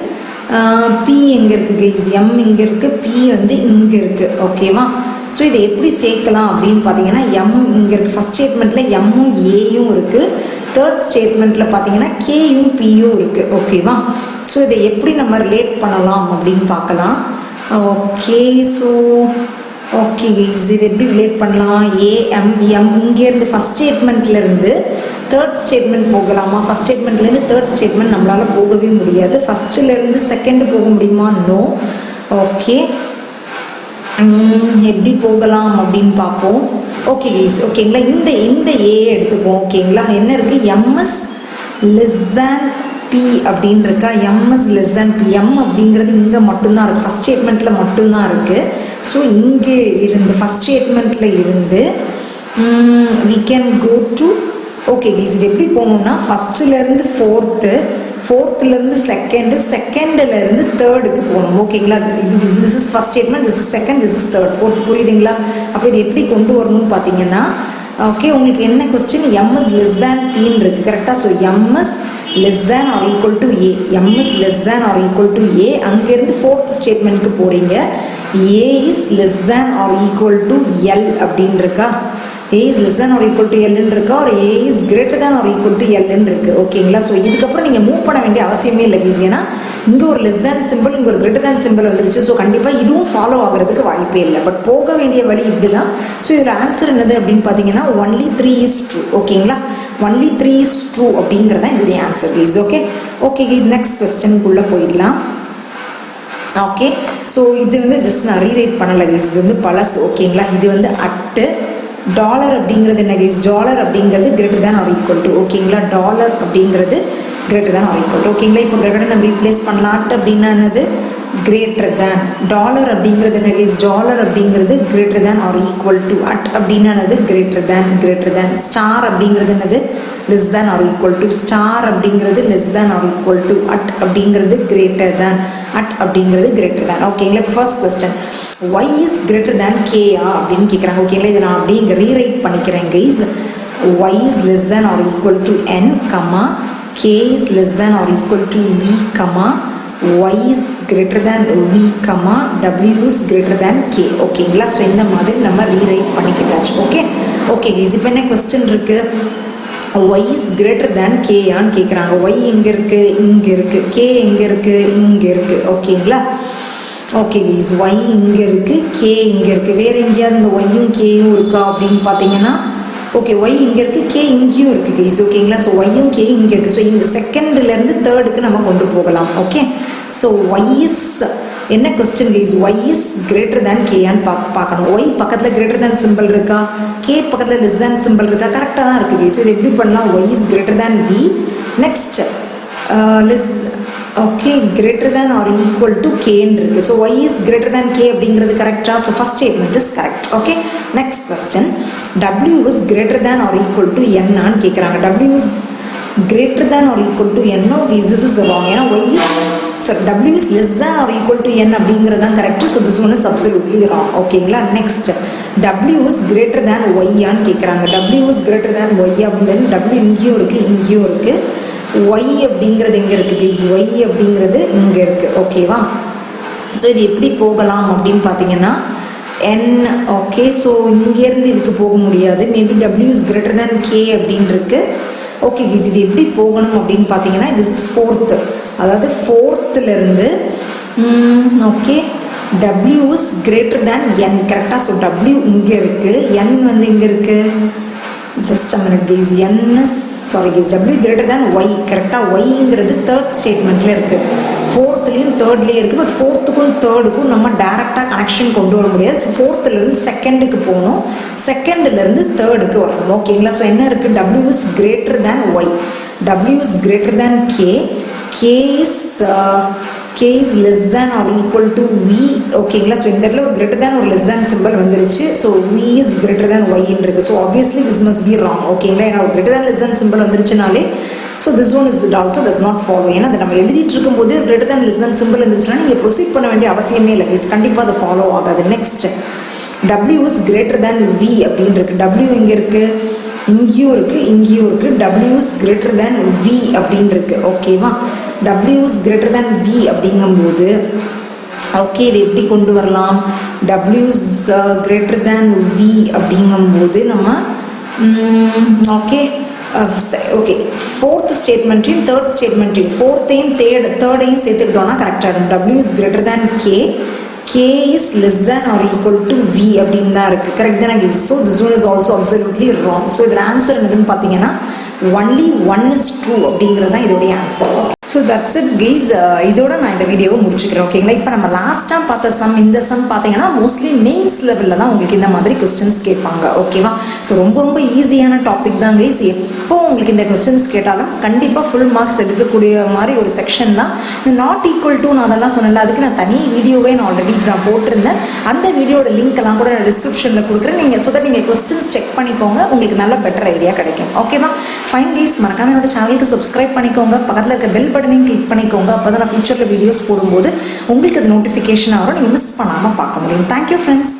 பி எங்கே இருக்குது கைஸ்? எம் இங்கே இருக்குது, பி வந்து இங்கே இருக்குது. ஓகேவா? ஸோ இதை எப்படி சேர்க்கலாம் அப்படின்னு பார்த்தீங்கன்னா எம் இங்கே இருக்குது. ஃபஸ்ட் ஸ்டேட்மெண்ட்டில் எம்மும் ஏயும் இருக்குது. தேர்ட் ஸ்டேட்மெண்ட்டில் பார்த்தீங்கன்னா கேயும் பியும் இருக்குது. ஓகேவா? ஸோ இதை எப்படி நம்ம ரிலேட் பண்ணலாம் அப்படின்னு பார்க்கலாம். ஓகே, ஸோ ஓகே கைஸ், இது எப்படி ரிலேட் பண்ணலாம்? ஏஎம் எம் இங்கேருந்து ஃபஸ்ட் ஸ்டேட்மெண்ட்லேருந்து தேர்ட் ஸ்டேட்மெண்ட் போகலாமா? ஃபஸ்ட் ஸ்டேட்மெண்ட்லேருந்து தேர்ட் ஸ்டேட்மெண்ட் நம்மளால் போகவே முடியாது. ஃபஸ்ட்டுலேருந்து செகண்டு போக முடியுமா? நோ. ஓகே, எப்படி போகலாம் அப்படின்னு பார்ப்போம். ஓகே கைஸ், ஓகேங்களா? இந்த ஏ எடுத்துப்போம். ஓகேங்களா? என்ன இருக்குது? எம்எஸ் லெஸ் தேன் பி அப்படின்னு இருக்கா? M is less than B. M அப்படிங்கிறது இங்கே மட்டும்தான் இருக்குது, ஃபஸ்ட் ஸ்டேட்மெண்ட்டில் மட்டும்தான் இருக்குது. ஸோ இங்கே இருந்து ஃபஸ்ட் ஸ்டேட்மெண்ட்டில் இருந்து we can go to okay guys, இது எப்படி போகணுன்னா ஃபஸ்ட்டுலேருந்து ஃபோர்த்துலேருந்து செகண்டுலேருந்து தேர்டுக்கு போகணும். ஓகேங்களா? This is first statement, this is second, this is third, fourth. புரியுதுங்களா? அப்போ இது எப்படி கொண்டு வரணும்னு பார்த்தீங்கன்னா ஓகே, உங்களுக்கு என்ன கொஸ்டின்? எம்எஸ் லெஸ் தேன் பின்னு இருக்குது. கரெக்டாக? So M is less than or equal to A, M is less than or equal to A. அங்கேருந்து ஃபோர்த் ஸ்டேட்மெண்ட்டுக்கு போகிறீங்க. A is less than or equal to L அப்படின்னு இருக்கா? A is less than or equal to எல்லுன்னு இருக்கா ஒரு A is greater than or equal to எல்லுன்னு இருக்குது. ஓகேங்களா? ஸோ இதுக்கப்புறம் நீங்கள் மூவ் பண்ண வேண்டிய அவசியமே இல்லை கைஸ். ஏன்னா இங்கே ஒரு லெஸ் தேன் சிம்பிள், இங்கே ஒரு கிரேட்டர் தேன் சிம்பிள் வந்துருச்சு. ஸோ கண்டிப்பாக இதுவும் ஃபாலோ ஆகிறதுக்கு வாய்ப்பே இல்லை. பட் போக வேண்டிய வழி இப்படி தான். ஸோ இதில் ஆன்சர் என்னது அப்படின்னு பார்த்தீங்கன்னா only 3 is true. ஓகேங்களா? only 3 is true அப்படிங்கிறது தான் இதோடைய answer guys. Okay guys, next கொஸ்டினுக்குள்ளே போயிடலாம். ஓகே, ஸோ இது வந்து ஜஸ்ட் நான் ரீரைட் பண்ணலை கைஸ், இது வந்து பழசு. ஓகேங்களா? இது வந்து அட்டு டாலர் அப்படிங்கிறது என்ன கைஸ்? டாலர் அப்படிங்கிறது greater than or equal to. ஓகேங்களா? டாலர் அப்படிங்கிறது greater than or equal to. ஓகேங்களா? இப்போ கிரேட்டர் நம்ம ரீப்ளேஸ் பண்ணலாம். அட் அப்படின்னா என்னது? கிரேட்டர் தேன். டாலர் அப்படிங்கிறது என்ன கைஸ்? டாலர் அப்படிங்கிறது greater than or equal to. At அப்படின்னா என்னது? Greater than. ஸ்டார் அப்படிங்கிறது என்னது? Less than or equal to. Star அப்படிங்கிறது less than or equal to. At அப்படிங்கிறது கிரேட்டர் தேன். அட் அப்படிங்கிறது கிரேட்டர் தேன். ஓகேங்களா? இப்போ first question, y is greater than k அப்படின்னு கேட்குறாங்க. ஓகேங்களா? இதை நான் அப்படியே இங்கே ரீரைட் பண்ணிக்கிறேன் guys. y is less than or equal to n, k is less than or equal to v, y is greater than v, w is greater than k. ஓகேங்களா? So இந்த மாதிரி நம்ம ரீரைட் பண்ணிக்கிட்டாச்சு. ஓகே கைஸ், இப்போ என்ன question இருக்கு? y is greater than k ஆன்னு கேட்குறாங்க. y எங்கே இருக்குது? இங்கே இருக்குது. k எங்கே இருக்குது? இங்கே இருக்குது. ஓகேங்களா? ஓகே கைஸ், y இங்கே இருக்குது, k இங்கே இருக்குது. வேறு எங்கேயாவது இந்த ஒய்யும் கேயும் இருக்கா அப்படின்னு பார்த்தீங்கன்னா, ஓகே y இங்கே இருக்குது, k இங்கேயும் இருக்குது கைஸ். ஓகேங்களா? ஸோ ஒய்யும் கேயும் இங்கே இருக்குது. ஸோ இந்த செகண்ட்லேருந்து தேர்டுக்கு நம்ம கொண்டு போகலாம். ஓகே, ஸோ y இஸ் என்ன question guys? y is greater than கேன்னு பார்க்கணும். y பக்கத்தில் கிரேட்டர் தேன் சிம்பிள் இருக்கா? k பக்கத்தில் லெஸ் தேன் சிம்பிள் இருக்கா? கரெக்டாக தான் இருக்குது கைஸ். ஸோ இது எப்படி பண்ணலாம்? y is greater than v, next less okay greater than or equal to கேன்னு இருக்குது. So y is greater than k அப்படிங்கிறது கரெக்டாக? So first statement is correct. Okay, next question, w is greater than or equal to என்னான்னு கேட்குறாங்க. w is greater than or equal to என்னோ this is wrong. ஏன்னா y is w is less than or equal to n அப்படிங்கிறது தான் correct. So this one is absolutely wrong. ஓகேங்களா? Next, w is greater than ஒய்யான்னு கேட்குறாங்க. w is greater than Y அப்படின்னு w இங்கேயும் இருக்குது, இங்கேயும் இருக்குது. y அப்படிங்கிறது எங்கே இருக்குது கைஸ்? y அப்படிங்கிறது இங்கே இருக்குது. ஓகேவா? ஸோ இது எப்படி போகலாம் அப்படின்னு பார்த்தீங்கன்னா n. ஓகே, ஸோ இங்கேருந்து இதுக்கு போக முடியாது. Maybe w is greater than k அப்படின்னு இருக்கு. ஓகே கைஸ், இது எப்படி போகணும் அப்படின்னு பார்த்தீங்கன்னா, திஸ் இஸ் ஃபோர்த்து, அதாவது ஃபோர்த்துலேருந்து okay w is greater than n. கரெக்டாக? ஸோ w இங்கே இருக்குது, n வந்து இங்கே இருக்குது. Just a minute guys, n is sorry guys, w greater than y. கரெக்டாக? ஒய்ங்கிறது தேர்ட் ஸ்டேட்மெண்ட்டில் இருக்குது, ஃபோர்த்துலேயும் தேர்ட்லேயே இருக்குது. பட் ஃபோர்த்துக்கும் தேர்டுக்கும் நம்ம டேரெக்டாக கனெக்ஷன் கொண்டு வர முடியாது. ஸோ ஃபோர்த்துலேருந்து செகண்டுக்கு போகணும், செகண்ட்லேருந்து தேர்டுக்கு வரணும். ஓகேங்களா? ஸோ என்ன இருக்குது? w is greater than y, w is greater than k is less than or equal to v. ஓகேங்களா? ஸோ இந்த இடத்துல ஒரு கிரேட்டர் தேன் ஒரு லெஸ் தேன் சிம்பிள் வந்துருச்சு. So v is greater than ஒய்ன்னு இருக்குது. So obviously this must be wrong. ஓகேங்களா? ஏன்னா ஒரு greater than less than symbol வந்துருச்சுனாலே so this one is also does not follow. ஏன்னா அதை நம்ம எழுதிட்டு இருக்கும்போது ஒரு greater than less than simple இருந்துச்சுன்னா நீங்கள் ப்ரொசீட் பண்ண வேண்டிய அவசியமே இல்லை கைஸ். கண்டிப்பாக அதை ஃபாலோ ஆகாது. Next, w is greater than v அப்படின்னு இருக்குது. w எங்கே இருக்குது? இங்கேயும் இருக்குது, இங்கேயும் இருக்குது. w is greater than v அப்படின்னு இருக்குது. ஓகேவா? w is greater than v அப்படிங்கும்போது ஓகே இது எப்படி கொண்டு வரலாம்? w is greater than v அப்படிங்கும்போது நம்ம ஓகே ஃபோர்த் ஸ்டேட்மெண்ட்டையும் தேர்ட் ஸ்டேட்மெண்ட்டையும் ஃபோர்த்தையும் தேர்டையும் சேர்த்துக்கிட்டோன்னா கரெக்டாக இருக்கும். w is greater than k is less than or equal to v அப்படின்னு தான் இருக்குது. கரெக்ட் தானே guys? So this one is also absolutely wrong. So இதில் ஆன்சர் என்னதுன்னு பார்த்தீங்கன்னா only 1 is true அப்படிங்கிறது தான் இதோடைய answer. So that's it guys. இதோட நான் இந்த வீடியோவை முடிச்சுக்கிறேன். ஓகேங்களா? இப்போ நம்ம லாஸ்ட்டாக பார்த்த சம், இந்த சம் பார்த்தீங்கன்னா மோஸ்ட்லி மெயின்ஸ் லெவலில் தான் உங்களுக்கு இந்த மாதிரி கொஸ்டின்ஸ் கேட்பாங்க. ஓகேவா? ஸோ ரொம்ப ரொம்ப ஈஸியான டாபிக் தான் கைஸ். எப்போ உங்களுக்கு இந்த கொஸ்டின்ஸ் கேட்டாலும் கண்டிப்பாக ஃபுல் மார்க்ஸ் எடுக்கக்கூடிய மாதிரி ஒரு செக்ஷன் தான் இந்த நாட் ஈக்குவல் டு. நான் அதெல்லாம் சொன்னல, அதுக்கு நான் தனி வீடியோவே நான் ஆல்ரெடி நான் போட்டிருந்தேன். அந்த வீடியோட லிங்க் எல்லாம் கூட நான் டிஸ்கிரிப்ஷனில் கொடுக்குறேன். நீங்கள் ஸோ தட் நீங்கள் கொஸ்டின்ஸ் செக் பண்ணிக்கோங்க, உங்களுக்கு நல்ல பெட்டர் ஐடியா கிடைக்கும். ஓகேவா? ஃபைன் கைஸ், மறக்காம என்னோட சேனலுக்கு சப்ஸ்கிரைப் பண்ணிக்கோங்க, பக்கத்தில் இருக்க பெல் பட்டனையும் கிளிக் பண்ணிக்கோங்க. அப்போ தான் நான் ஃபியூச்சரில் வீடியோஸ் போடும்போது உங்களுக்கு அது நோட்டிஃபிகேஷன் ஆகும், நீங்கள் மிஸ் பண்ணாமல் பார்க்க முடியும். Thank you friends.